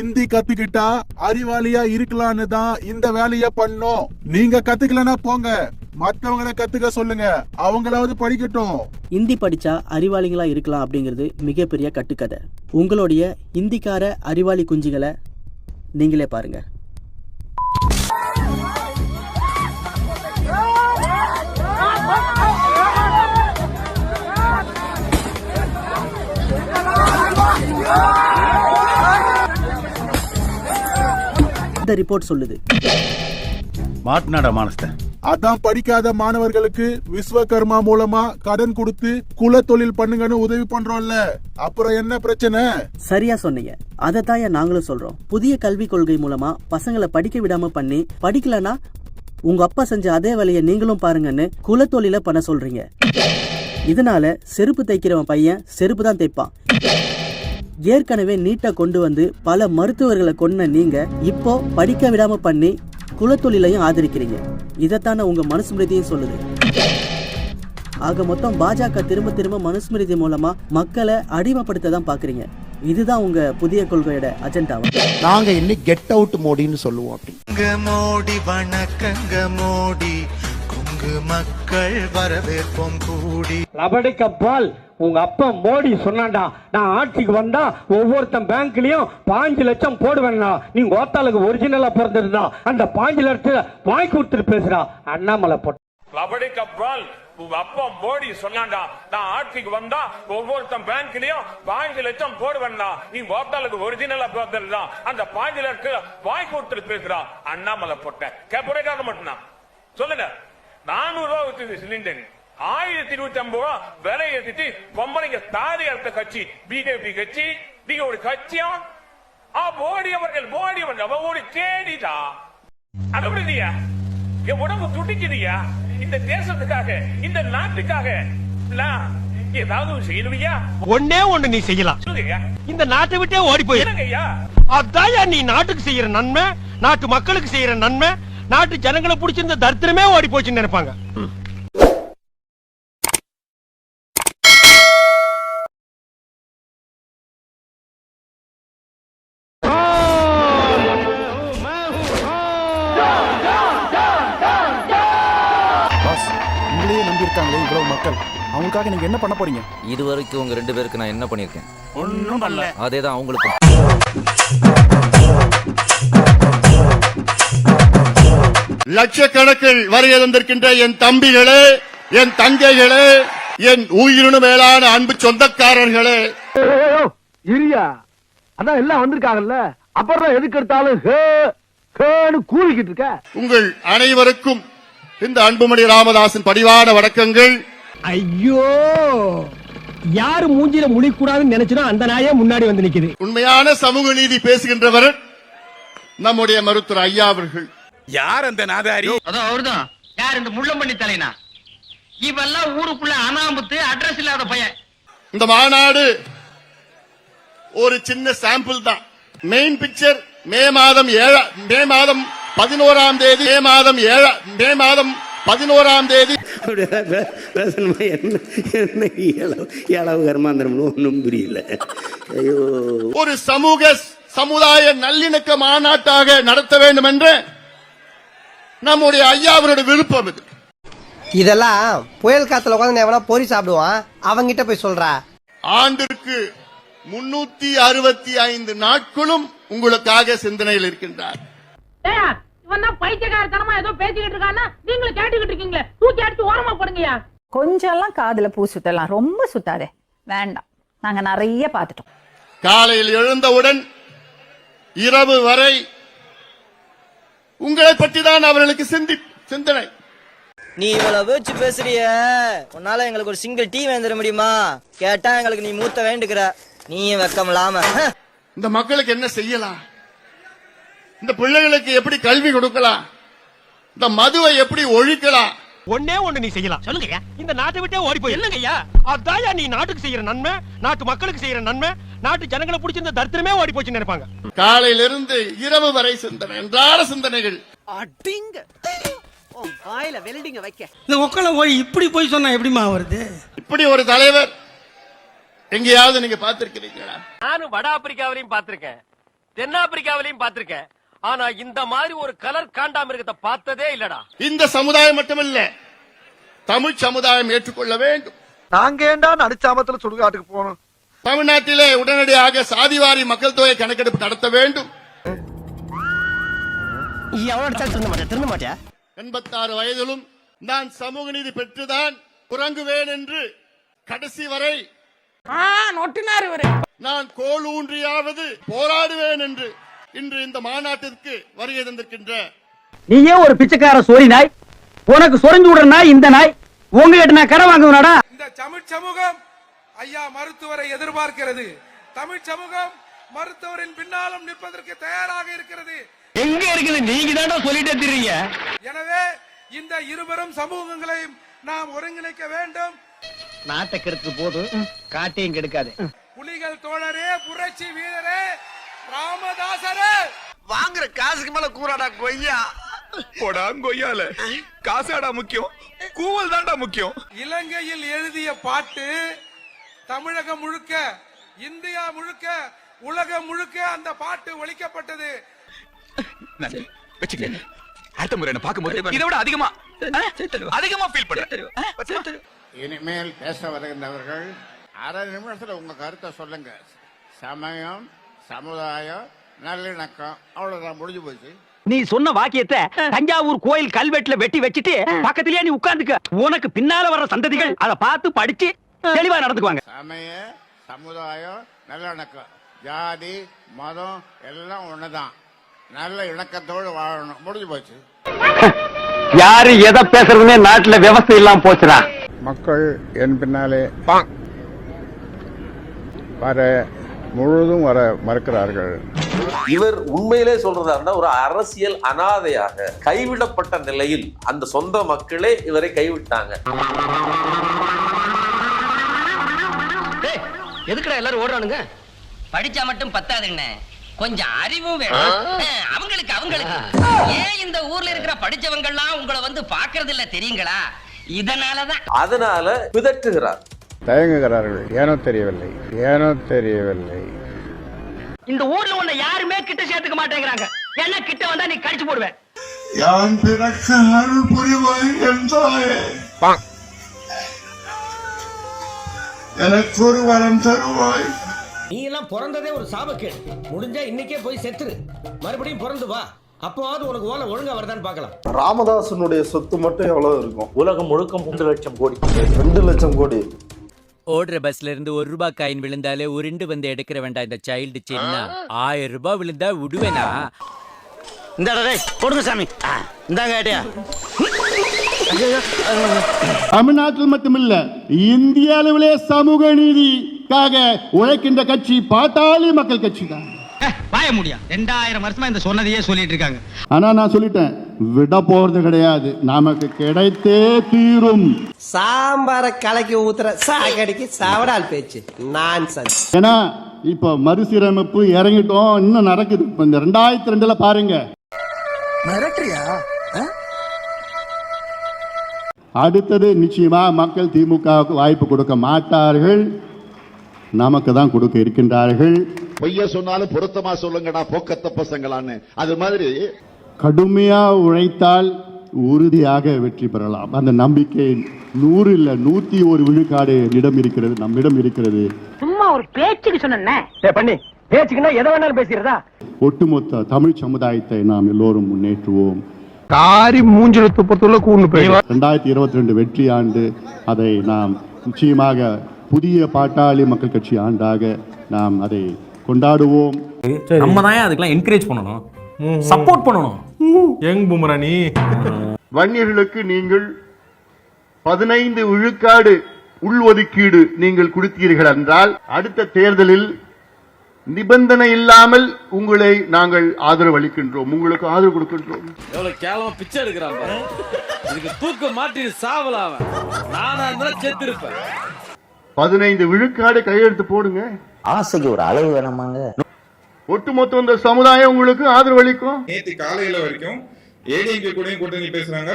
இந்தி கத்துக்கிட்டா அறிவாளியா இருக்கலான்னு தான் இந்த வேலைய பண்ணோம். நீங்க கத்துக்கலன்னா போங்க, மத்தவங்களை கத்துக்க சொல்லுங்க, அவங்களாவது படிக்கட்டும். இந்தி படிச்சா அறிவாளிகளா இருக்கலாம் அப்படிங்கிறது மிகப்பெரிய கட்டுக்கதை. உங்களுடைய இந்திக்கார அறிவாளி குஞ்சுகளை நீங்களே பாருங்க. இந்த ரிப்போர்ட் சொல்லுது. மாட்னாடா மானஸ்த. அதான் படிக்காத மாணவர்களுக்கு விஸ்வகர்மா மூலமா கடன் கொடுத்து குல தொழில் பண்ணுங்கன்னு உதவி பண்றோம்ல, அப்புறம் என்ன பிரச்சனை? சரியா சொன்னீங்க. அதத்தான் நாங்களும் சொல்றோம். புதிய கல்விக் கொள்கை மூலமா பசங்களை படிக்க விடாம பண்ணி, படிக்கலனா உங்க அப்பா செஞ்ச அதே வேலையை நீங்களும் பாருங்கன்னு குல தொழில பண்ண சொல்றீங்க. இதனால செருப்பு தைக்கிறவன் பையன் செருப்பு தான் தைப்பான். ஏற்கனவே நீட்டை கொண்டு வந்து பல மருத்துவர்களை கொன்ன நீங்க இப்போ படிக்க விடாம பண்ணி குலத்தொழிலையும் ஆதரிக்கிறீங்க. இதைத்தானே உங்க மனுஸ்மிருதியும் சொல்லுது. ஆக மொத்தம் பாஜக திரும்ப திரும்ப மனுஸ்மிருதி மூலமா மக்களை அடிமைப்படுத்த தான் பாக்குறீங்க. இதுதான் உங்க புதிய கொள்கையோட அஜெண்டாவா? நாங்க இன்னைக்கு கெட் அவுட் மோடின்னு சொல்லுவோம். அப்படி மோடி வணக்கங்க மோடி, கொங்கு மக்கள் வரவேற்போம் கூடி. லபடிக்கப்பால் உங்க அப்பா மோடி சொன்னாண்டா, நான் ஆட்சிக்கு வந்தா ஒவ்வொருத்தன் பேங்க்லயும் 5 லட்சம் போடுவேன்னா, நீ ஓத்தாளுக்கு ஒரிஜினலா பிறந்திருந்தா அந்த 5 லட்சம் வாங்கி கொடுத்துட்டு பேசுறா அண்ணாமலை போட்ட. லபடிக்கப்பால் உங்க அப்பா மோடி சொன்னாண்டா, நான் ஆட்சிக்கு வந்தா ஒவ்வொருத்தன் பேங்க்லயும் 5 லட்சம் போடுவேன்னா, நீ ஓத்தாளுக்கு ஒரிஜினலா பிறந்திருந்தா அந்த 5 லட்சம் வாங்கி கொடுத்துட்டு பேசுறா அண்ணாமலை போட்ட. கேட்க மட்டும்தான் சொல்லுங்க. 400 ரூபாய் வித்துது சிலிண்டர், 1025 ரூபாய் விலை ஏற்றிட்டு பொம்பளைங்க தாரி அர்த்த கட்சி பிஜேபி கட்சி. நீங்க ஒரு கட்சியா மோடி அவர்கள் ஒரு தேடிதா அப்படியா? என் உடம்பு துடிக்குதுயா இந்த தேசத்துக்காக, இந்த நாட்டுக்காக. ஏதாவது செய்யணுயா? ஒன்னே ஒண்ணு நீ செய்யலாம். இந்த நாட்டை விட்டே ஓடி போயிருங்க. அதான் நீ நாட்டுக்கு செய்யற நன்மை, நாட்டு மக்களுக்கு செய்யற நன்மை, நாட்டு ஜனங்களை பிடிச்சிருந்த தரித்திரமே ஓடி போச்சுன்னு நினைப்பாங்க. உங்களையே நம்பி இருக்காங்களே இவ்வளவு மக்கள், அவங்களுக்காக நீங்க என்ன பண்ண போறீங்க? இது வரைக்கும் உங்க 2 பேருக்கு நான் என்ன பண்ணிருக்கேன்? ஒண்ணும் பண்ணல. அதேதான் அவங்களுக்கு. லட்சக்கணக்கில் வருகை தந்திருக்கின்ற என் தம்பிகளே, என் தங்கைகளே, என் உயிரினு மேலான அன்பு சொந்தக்காரர்களே. இரியா, அதான் எல்லாம் வந்திருக்காங்கல்ல, அப்புறம் எதுக்கு எடுத்தாலும் கூறிக்கிட்டு இருக்க. உங்கள் அனைவருக்கும் இந்த அன்புமணி ராமதாசின் பணிவான வணக்கங்கள். ஐயோ, யாரு மூஞ்சில முழிக்கூடாதுன்னு நினைச்சா அந்த நாயே முன்னாடி வந்து நிக்குது. உண்மையான சமூக நீதி பேசுகின்றவர் நம்முடைய மருத்துவர் ஐயா அவர்கள். யார் அந்த நாதாரி? அதான் அவர்தான். யார் இந்த முள்ளம்பண்ணி தலைனா? இவெல்லாம் ஊருக்குள்ள அனாமத்து அட்ரஸ் இல்லாத பையன். இந்த மாநாடு ஒரு சின்ன சாம்பிள் தான். மெயின் பிக்சர் மே மாதம் 11ஆம் தேதி என்ன கர்மாந்திரம்னு ஒன்றும் புரியல. ஐயோ, ஒரு சமுதாய நல்லிணக்க மாநாட்டாக நடத்த வேண்டும் என்ற நம்முடைய ஐயா அவருடைய விருப்பம் இது. இதெல்லாம் புயல் காத்துல உட்காந்து எவனா பொறி சாப்பிடுவான், அவங்கிட்ட போய் சொல்றா. ஆண்டிற்கு 365 நாட்களும் உங்களுக்காக சிந்தனையில் இருக்கின்றார். பைத்தியக்காரத்தனமா ஏதோ பேசிக்கிட்டு இருக்கானா, நீங்களும் கேட்டுக்கிட்டு இருக்கீங்களே, தூக்கி அடிச்சு ஓரமா போடுங்கயா. கொஞ்சம் எல்லாம் காதுல பூ சுத்தலாம், ரொம்ப சுத்தாதே, வேண்டாம். நாங்க நிறைய பாத்துட்டோம். காலையில் எழுந்தவுடன் இரவு வரை உங்களை பற்றி தான் அவர்களுக்கு சிந்தனை. நீ இவ்வளவு பேச்சு பேசுறிய, உன்னால எங்களுக்கு ஒரு சிங்கிள் டீ வேண்டிட முடியுமா? கேட்டா எங்களுக்கு நீ மூத்த வேண்டுகிற, நீயும் வெக்கமில்லாம. இந்த மக்களுக்கு என்ன செய்யலாம்? இந்த பிள்ளைகளுக்கு எப்படி கல்வி கொடுக்கலாம்? இந்த மதுவை எப்படி ஒழிக்கலாம்? ஒன்னே ஒண்ணு நீ செய்யலாம். சொல்லுங்கய்யா. இந்த நாட்டை விட்டே ஓடி போய். இல்லங்கய்யா, அதான் நீ நாட்டுக்கு செய்யற நன்மை, நாட்டு மக்களுக்கு செய்யற நன்மை, நாட்டு ஜனங்களை பிடிச்சிருந்த தரித்திரமே ஓடி போச்சுன்னு நினைப்பாங்க. காலையிலிருந்து இரவு வரை சிந்தனை, என்றார சிந்தனைகள். அடிங்க வாயில வெல்டிங்க வைக்க. இந்த ஒக்கல போய் இப்படி போய் சொன்னா எப்படிமா வருது? இப்படி ஒரு தலைவர் எங்கேயாவது நீங்க பார்த்திருக்கிறீங்களா? நானும் வட ஆப்பிரிக்காவிலையும் பார்த்திருக்கேன், தென்னாப்பிரிக்காவிலையும் பார்த்திருக்கேன். ஆனா இந்த மாதிரி ஒரு கலர் காண்டாமிருகத்தை பார்த்ததே இல்லடா. இந்த சமுதாயம் மட்டுமல்ல, தமிழ் சமுதாயம் ஏற்றுக்கொள்ள வேண்டும். நாங்க ஏண்டா நடுச்சாமத்துல சுடுகாட்டுக்கு போனோம்? தமிழ்நாட்டிலே உடனடியாக சாதிவாரி மக்கள் தொகை கணக்கெடுப்பு நடத்த வேண்டும். 86 வயதிலும் நான் சமூக நீதி பெற்றுதான் உறங்குவேன் என்று கடைசி வரை நான் கோல் ஊன்றியாவது போராடுவேன் என்று இன்று இந்த மாநாட்டிற்கு வருகை தந்திருக்கின்ற நீயே ஒரு பிச்சைக்கார சோரி நாய், உனக்கு சொரிஞ்சு விடுற நாய் இந்த நாய், உங்ககிட்ட நான் கடை வாங்குவேனாடா? இந்த தமிழ் சமூகம் ஐயா மருத்துவரை எதிர்பார்க்கிறது. தமிழ் சமூகம் மருத்துவரின் பின்னாலும் நிற்பதற்கு தயாராக இருக்கிறது. எங்க இருக்குது? நீங்க தானே சொல்லிட்டே தெரியுங்க. எனவே இந்த இருவரும் சமூகங்களையும் நாம் ஒருங்கிணைக்க வேண்டும். நாட்டை கெடுத்து போது காட்டையும் கெடுக்காது. புலிகள் தோழரே, புரட்சி வீரரே, ராமதாசரே, வாங்குற காசுக்கு மேல கூறாடா கொய்யா. கொய்யால காசாடா முக்கியம், கூவல் தான்டா முக்கியம். இலங்கையில் எழுதிய பாட்டு தமிழகம் முழுக்க, இந்தியா முழுக்க, உலகம் முழுக்க அந்த பாட்டு ஒலிக்கப்பட்டது. அடுத்த முறை என்ன பார்க்கும்போது இதை விட அதிகமா ஃபீல் பண்றேன். இனிமேல் பேச வருகின்றவர்கள் அரை நிமிஷத்துல உங்க கருத்தை சொல்லுங்க. சமயம், சமுதாயம், நல்லிணக்கம், அவ்வளவுதான், முடிஞ்சு போச்சு. நீ சொன்ன வாக்கியத்தை தஞ்சாவூர் கோயில் கல்வெட்டுல வெட்டி வச்சிட்டு பக்கத்திலேயே நீ உட்கார்ந்துக்க. உனக்கு பின்னால வர்ற சந்ததிகள் அதை பார்த்து படிச்சு தெளிவா நடந்துக்குவாங்க. சமய, சமுதாயம், நல்லிணக்கம், ஜாதி, மதம் எல்லாம் ஒண்ணுதான். நல்ல இணக்கத்தோடு வாழணும், முடிஞ்சு போச்சு. யாரு எதை பேசுறதுன்னே நாட்டுல விவசாயம் இல்லாம போச்சுடா. மக்கள் என் பின்னாலே வர முழுதும் வர மறுக்கிறார்கள். இவர் உண்மையிலே சொல்றதா இருந்தா ஒரு அரசியல் அனாதையாக கைவிடப்பட்ட நிலையில் அந்த சொந்த மக்களே இவரை கைவிட்டாங்க. எதுக்குடா எல்லாரும் ஓடுறானுங்க? படிச்சா மட்டும் பத்தாதுண்ணே, கொஞ்சம் அறிவும் வேணும். அவங்களுக்கு ஏன் இந்த ஊர்ல இருக்கிற படிச்சவங்க எல்லாம் உங்களை வந்து பாக்குறது இல்ல தெரியுங்களா? அதனால பிதற்றுகிறார், தயங்குகிறார்கள். ஏனோ தெரியவில்லை. இந்த ஊர்ல உன்னை யாருமே கிட்ட சேர்த்துக்க மாட்டேங்கிறாங்க. என்ன கிட்ட வந்தா நீ கடிச்சு போடுவேன். யான் பிறக்க அருள் புரிவாய் என்றாயே, எனக்கு ஒரு வரம் தருவாய். நீ எல்லாம் பிறந்ததே ஒரு சாபக்கேடு. முடிஞ்சா இன்னைக்கே போய் செத்துரு, மறுபடியும் பிறந்து வா. அப்போவாவது உனக்கு ஓலை ஒழுங்கா வருதான்னு பார்க்கலாம். ராமதாசனுடைய சொத்து மட்டும் எவ்வளவு இருக்கும்? உலகம் முழுக்க 3 லட்சம் கோடி. 2 லட்சம் கோடி. ஓடுற பஸ்ல இருந்து 1 ரூபாய் காயின் விழுந்தாலே உருண்டு வந்து எடுக்கிற வேண்டாம் இந்த சைல்டு சின்ன. 1000 ரூபாய் விழுந்தா விடுவேனா? இந்த கொடுங்க சாமி, இந்தாங்க கேட்டியா. தமிழ்நாட்டில் மட்டுமில்ல, இந்திய அளவிலே சமூக நீதிக்காக உழைக்கின்ற கட்சி பாட்டாளி மக்கள் கட்சி தான். பாய முடியா 2000 வருஷமா இந்த சொன்னதையே சொல்லிட்டு இருக்காங்க. ஆனா நான் சொல்லிட்டேன், விட போறது கிடையாது, நமக்கு கிடைத்தே தீரும். சாம்பார கலக்கி ஊத்துற சாக்கடிக்கு சாவடால் பேச்சு நான்சென்ஸ். ஏன்னா இப்ப மறுசீரமைப்பு இறங்கிட்டோம், இன்னும் நடக்குது. இப்ப இந்த 2002 பாருங்க. அடுத்தது நிச்சயமா மக்கள் திமுகவுக்கு வாய்ப்பு கொடுக்க மாட்டார்கள், நமக்கு தான் கொடுக்க இருக்கின்றார்கள். பொய்ய சொன்னாலும் பொருத்தமா சொல்லுங்கடா போக்கத்த பசங்களான்னு. அது மாதிரி கடுமையா உழைத்தால் உறுதியாக வெற்றி பெறலாம். அந்த நம்பிக்கை 100 இல்ல 101 விழுக்காடு நம்மிடம் இருக்கிறது. சும்மா ஒரு பேச்சுக்கு சொன்னே பண்ணி பேச்சுக்குன்னா எதை வேணாலும் பேசுறதா. ஒட்டுமொத்த தமிழ் சமுதாயத்தை நாம் எல்லோரும் முன்னேற்றுவோம். காரி மூஞ்சில துப்பத்துள்ள கூண்டு போய் 2022 வெற்றி ஆண்டு, அதை நாம் நிச்சயமாக புதிய பாட்டாளி மக்கள் கட்சி ஆண்டாக நாம் அதை கொண்டாடுவோம். நம்ம தான் அதுக்கெல்லாம் என்கரேஜ் பண்ணணும், சப்போர்ட் பண்ணணும். யங் பூமராணி வன்னியர்களுக்கு நீங்கள் 15 விழுக்காடு உள்ஒதுக்கீடு நீங்கள் கொடுத்தீர்கள் என்றால் அடுத்த தேர்தலில் நிபந்தனை இல்லாமல் உங்களை நாங்கள் ஆதரவு அளிக்கின்றோம், உங்களுக்கு ஆதரவு கொடுக்கின்றோம். எவ்வளவு கேவலமா பிச்சை எடுக்கிறான் பாரு. இதுக்கு தூக்க மாட்டி சாவலாம். நானா இருந்தாலும் செத்து இருப்பேன். 15 விழுக்காடு கையெழுத்து போடுங்க. ஆசைக்கு ஒரு அளவு வேணாமாங்க. ஒட்டுமொத்த இந்த சமுதாயம் உங்களுக்கு ஆதரவு அளிக்கும். நேற்று காலையில வரைக்கும் ஏடிஎம்கே கூடயும் கூட்டணி பேசுறாங்க,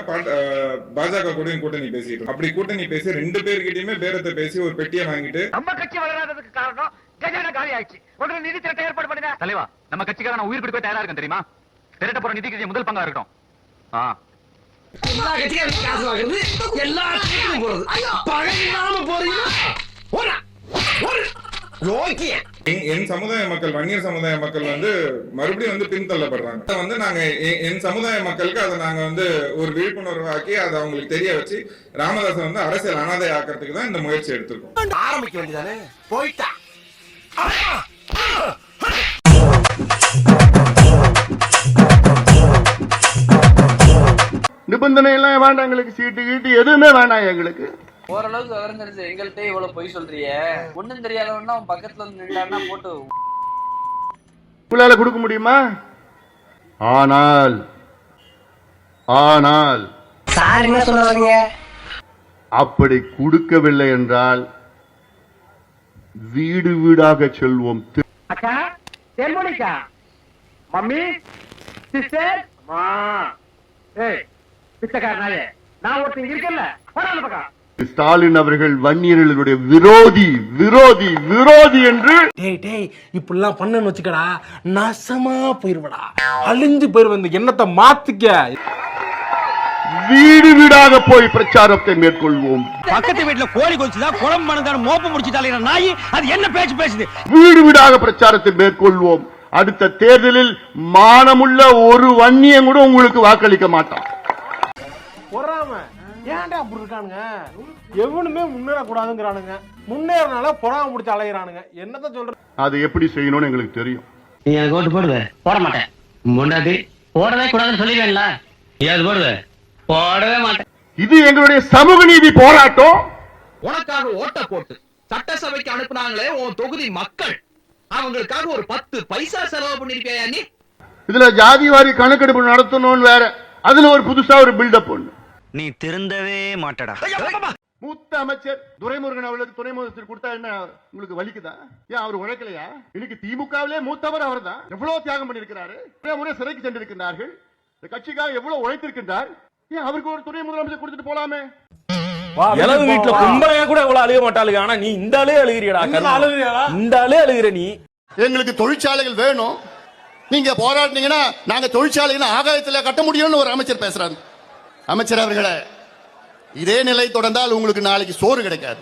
பாஜக கூடயும் கூட்டணி பேசிட்டு. அப்படி கூட்டணி பேசி 2 பேர்கிட்டயுமே பேரத்தை பேசி ஒரு பெட்டியை வாங்கிட்டு நம்ம கட்சி வளராததுக்கு காரணம் கஜானா காலி ஆயிடுச்சு. உடனே நிதி திரட்ட ஏற்பாடு பண்ணுங்க. தலைவா, நம்ம கட்சிக்காரன் உயிர் கொடுக்க தயாரா இருக்கேன் தெரியுமா? திரட்ட போற நிதிக்கு முதல் பங்கா இருக்கட்டும். எல்லா கட்சிக்காரும் காசு வாங்குறது, எல்லா கட்சிக்கும் போறது. பகையில்லாம போறீங்க. என் சமுதாய மக்கள், வன்னியர் சமுதாய மக்கள் மறுபடியும் பின்தள்ளப்படுறாங்க. நாங்க என் சமுதாய மக்களுக்கு அதை நாங்க ஒரு விழிப்புணர்வு ஆக்கி அதை அவங்களுக்கு தெரிய வச்சு ராமதாசன் அரசியல் அனாதை ஆக்கிறதுக்கு தான் இந்த முயற்சி எடுத்திருக்கோம். ஆரம்பிக்க வேண்டியதானே, போயிட்டா. நிபந்தனை எல்லாம் வேண்டாம் எங்களுக்கு, சீட்டு கீட்டு எதுவுமே வேண்டாம் எங்களுக்கு. ஓரளவுக்கு விவரம் தெரிஞ்ச எங்கள்கிட்ட இவ்வளவு பொய் சொல்றிய, ஒண்ணும் தெரியாதவன்னா அவன் பக்கத்துல வந்து நின்றான்னா போட்டு உங்களால கொடுக்க முடியுமா? ஆனால் சார் என்ன சொல்லுவாங்க, அப்படி கொடுக்கவில்லை என்றால் வீடு வீடாக செல்வோம். அக்கா, தென்மொழிக்கா, மம்மி, சிஸ்டர், மா, பிச்சைக்காரனாலே நான் ஒருத்தன் இருக்கல போறாங்க பக்கம். ஸ்டாலின் அவர்கள் வன்னியர்களுடைய விரோதி விரோதி விரோதி என்று டேய் இப்படிலாம் பண்ணன்னு வச்சுக்கடா நாசமா போயிருவடா, அழிஞ்சு போயிருவ. இந்த எண்ணத்தை மாத்திக்க. வீடு வீடாக போய் பிரச்சாரத்தை மேற்கொள்வோம். பக்கத்து வீட்டுல கோழி கொச்சுதான் குழம்பு மனதான மோப்ப முடிச்சுட்டாலே நாய் அது என்ன பேச்சு பேசுது. வீடு வீடாக பிரச்சாரத்தை மேற்கொள்வோம். அடுத்த தேர்தலில் மானமுள்ள ஒரு வன்னியம் கூட உங்களுக்கு வாக்களிக்க மாட்டான். பொறாம ஏன்டா அப்படி இருக்கானுங்க? எவனுமே முன்னேற கூடாதுங்கிறானுங்க, முன்னேறனால பொறாம முடிச்சு அலையிறானுங்க. என்னதான் சொல்ற? அது எப்படி செய்யணும்னு எங்களுக்கு தெரியும். நீ எனக்கு ஓட்டு போடுவ? போட மாட்டேன். முன்னாடி போடவே கூடாதுன்னு சொல்லிடுவேன்ல, நீ அது போடுவ? போடவே மாட்டேன். இது எங்களுடைய சமூக நீதி போராட்டம். உனக்காக ஓட்ட போட்டு சட்டசபைக்கு அனுப்புனாங்களே உன் தொகுதி மக்கள், அவங்களுக்காக ஒரு 10 பைசா செலவு பண்ணிருப்பியா நீ? இதுல ஜாதிவாரி கணக்கெடுப்பு நடத்தணும்னு வேற, அதுல ஒரு புதுசா ஒரு பில்டப் ஒண்ணு. நீ திருந்தவே மாட்டடா. மூத்த அமைச்சர் துரைமுருகன் அவர்களுக்கு துணை முதலமைச்சர் கொடுத்தா என்ன உங்களுக்கு வலிக்குதா? ஏன் அவர் உழைக்கலையா? இன்னைக்கு திமுகவிலே மூத்தவர் அவர் தான். எவ்வளவு தியாகம் பண்ணிருக்கிறாரு. முறை சிறைக்கு சென்றிருக்கிறார்கள். இந்த கட்சிக்காக எவ்வளவு உழைத்திருக்கின்றார். ஏன் அவருக்கு ஒரு துணை முதலமைச்சர் கொடுத்துட்டு போலாமே? இளவு வீட்டுல கும்பலையா கூட இவ்வளவு அழுக மாட்டாளுங்க. ஆனா நீ இந்த ஆளே அழுகிறியடா. இந்த ஆளே அழுகிற நீ. எங்களுக்கு தொழிற்சாலைகள் வேணும், நீங்க போராடினீங்கன்னா நாங்க தொழிற்சாலைகளை ஆகாயத்தில் கட்ட முடியும்னு ஒரு அமைச்சர் பேசுறாரு. அமைச்சர் அவர்களே, இதே நிலை தொடர்ந்தால் உங்களுக்கு நாளைக்கு சோறு கிடைக்காது.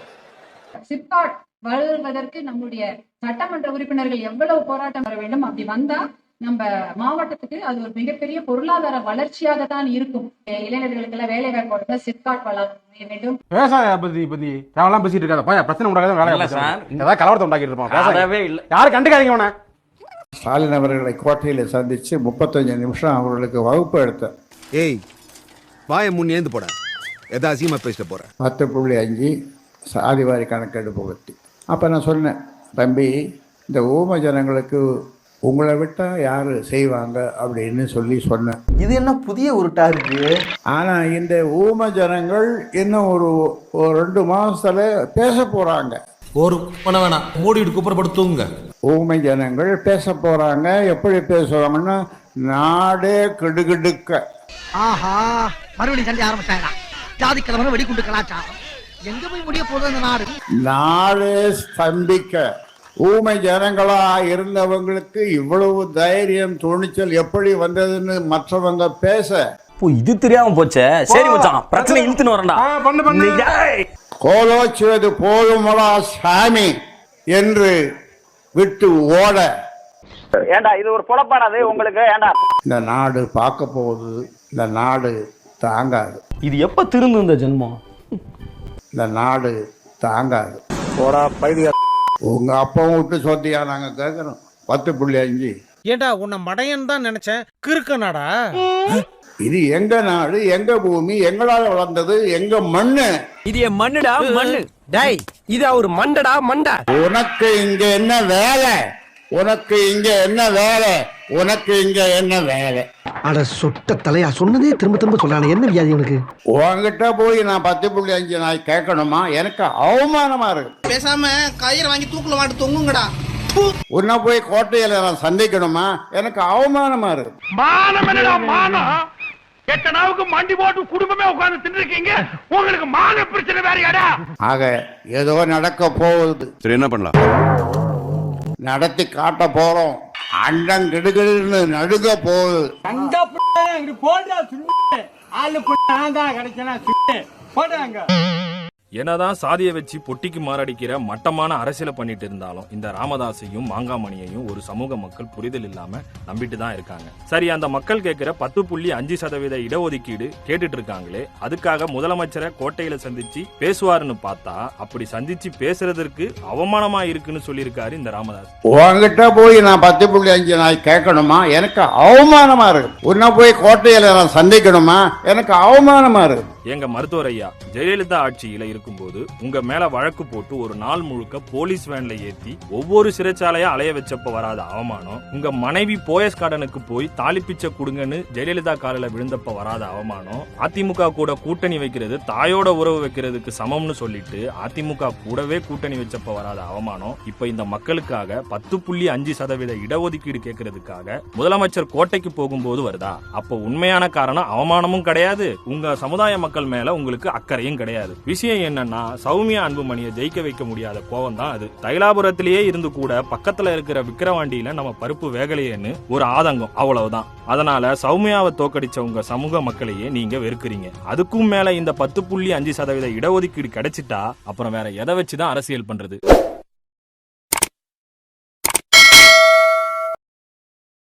சிப்காட் வளர்வதற்கு நம்முடைய சட்டமன்ற உறுப்பினர்கள் எவ்வளவு போராட்டம் வர வேண்டும். அப்படி வந்தா நம்ம மாவட்டத்துக்கு அது ஒரு மிகப்பெரிய பொருளாதார வளர்ச்சியாக தான் இருக்கும். இளைஞர்களுக்கு எல்லாம் வேலை வாய்ப்பு சிப்காட் வளர வேண்டும். விவசாய பத்தி தேவலாம் பேசிட்டு இருக்காத. போய் பிரச்சனை உண்டாகாத வேலை சார். ஏதாவது கலவரத்தை உண்டாக்கிட்டு இருப்போம். யாரும் கண்டுக்காதீங்க உன. ஸ்டாலின் அவர்களை கோட்டையில் சந்திச்சு 35 நிமிஷம் அவர்களுக்கு வகுப்பு எடுத்தேன். ஏய் வாய முன் ஏந்து போட, எதா அசிங்கமா பேசிட்டு போற. 10.5 சாதிவாரி கணக்கெடுப்பு பற்றி. அப்போ நான் சொன்னேன், தம்பி இந்த ஊம ஜனங்களுக்கு உங்களை விட்டா யாரு செய்வாங்க அப்படின்னு சொன்னேன். இது என்ன புதிய உருட்டா இருக்கு? ஆனால் இந்த ஊம ஜனங்கள் இன்னும் ஒரு 2 மாசத்துல பேச போறாங்க. ஒரு பண்ண வேணாம், மூடிட்டு குப்புறப்படுத்துங்க. ஊமை ஜனங்கள் பேச போறாங்க. எப்படி பேசுவாங்கன்னா, நாடே கிடுகிடுக்க. ஆஹா, மறுபடியும் சண்டை ஆரம்பிச்சாங்க. ஜாதி கலவரம், வெடிகுண்டு கலாச்சாரம், எங்க போய் முடிய போகுது அந்த நாடு? நாடே ஸ்தம்பிக்க. ஊமை ஜனங்களா இருந்தவங்களுக்கு இவ்வளவு தைரியம் துணிச்சல் எப்படி வந்ததுன்னு மற்றவங்க பேச. இது தெரியாம போச்சே. சரி மச்சான், பிரச்சனை இழுத்துன்னு வரேன்டா. கோலோச்சுவது போதுமலா சாமி என்று விட்டு ஓட. ஏண்டா இது ஒரு பொழப்பானது உங்களுக்கு? ஏண்டா இந்த நாடு பார்க்க போகுது. இந்த நாடு தாங்காது. இது எப்ப திருந்து இந்த ஜென்மம்? இந்த நாடு தாங்காது. போடா பைதியா. உங்க அப்பாவும் விட்டு சொத்தியா நாங்க கேட்கறோம். 10.5. ஏண்டா உன்னை மடையன் தான் நினைச்சேன். கிறுக்கனாடா. இது எங்க நாடு, எங்க பூமி, எங்களால வளர்ந்தது, எங்க மண்ணு. இது என் மண்ணுடா, மண்ணு. டேய் இது அவர் மண்டடா மண்டா. உனக்கு இங்க என்ன வேலை? உனக்கு இங்க என்ன வேலை? உனக்கு இங்க என்ன வேலை? அட சொட்ட தலையா, சொன்னதே திரும்ப திரும்ப சொல்றானே. என்ன வியாதி உனக்கு? உங்ககிட்ட போய் நான் 10.5 நான் கேட்கணுமா? எனக்கு அவமானமா இருக்கு. பேசாம கயிறு வாங்கி தூக்குல மாட்டு தொங்குங்கடா. உன்ன போய் கோட்டையில நான் சந்திக்கணுமா? எனக்கு அவமானமா இருக்கு. மானம் என்னடா மானம்? எட்ட நாவுக்கு மண்டி போட்டு குடும்பமே உட்கார்ந்து தின்னுருக்கீங்க. உங்களுக்கு மான பிரச்சனை வேறயாடா? ஆக ஏதோ நடக்க போகுது. சரி, என்ன பண்ணலாம்? நடத்தி காட்ட போறோம். அண்டம் கிடுகிடுன்னு நடுங்க போகுது. என்னதான் சாதியை வச்சு பொட்டிக்கு மாரடிக்கிற மட்டமான அரசியலை பண்ணிட்டு இருந்தாலும் இந்த ராமதாஸையும் மாங்காமணியையும் ஒரு சமூக மக்கள் புரிதல் இல்லாம நம்பிட்டு தான் இருக்காங்க. சரி, அந்த மக்கள் கேட்கிற 10.5% இடஒதுக்கீடு கேட்டுட்டு இருக்காங்களே, அதுக்காக முதலமைச்சரை கோட்டையில சந்திச்சு பேசுவாருன்னு பார்த்தா அப்படி சந்திச்சு பேசுறதற்கு அவமானமா இருக்குன்னு சொல்லியிருக்காரு இந்த ராமதாஸ். உங்ககிட்ட போய் நான் 10.5 நான் கேட்கணுமா? எனக்கு அவமானமா இருக்கு. உன்ன போய் கோட்டையில நான் சந்திக்கணுமா? எனக்கு அவமானமா இருக்கு. எங்க மருத்துவர் ஐயா ஜெயலலிதா ஆட்சியில இருக்கும்போது உங்க மேல வழக்கு போட்டு ஒரு நாள் முழுக்க போலீஸ் வேன்ல ஏத்தி ஒவ்வொரு சிறைச்சாலையா அலைய வச்சப்ப வராத அவமானம், உங்க மனைவி போயஸ் கார்டனுக்கு போய் தாலி பிச்சை கொடுங்கன்னு ஜெயலலிதா காலில விழுந்தப்ப வராத அவமானம், அதிமுக கூட கூட்டணி வைக்கிறது தாயோட உறவு வைக்கிறதுக்கு சமம்னு சொல்லிட்டு அதிமுக கூடவே கூட்டணி வச்சப்ப வராத அவமானம், இப்ப இந்த மக்களுக்காக 10.5% இடஒதுக்கீடு கேட்கறதுக்காக முதலமைச்சர் கோட்டைக்கு போகும்போது வருதா? அப்ப உண்மையான காரணம் அவமானமும் கிடையாது, உங்க சமுதாய மக்கள் மேல உங்களுக்கு அக்கறையும் கிடையாது. விஷயம் என்னன்னா சௌமியா அன்புமணியை ஜெயிக்க வைக்க முடியாத கோவம் தான் அது. தைலாபுரத்திலேயே இருந்து கூட பக்கத்துல இருக்கிற விக்கிரவாண்டியில நம்ம பருப்பு வேகலையேன்னு ஒரு ஆதங்கம், அவ்வளவுதான். அதனால சௌமியாவை தோக்கடிச்ச உங்க சமூக மக்களையே நீங்க வெறுக்கிறீங்க. அதுக்கும் மேல இந்த 10.5% இடஒதுக்கீடு கிடைச்சிட்டா அப்புறம் வேற எதை வச்சுதான் அரசியல் பண்றது?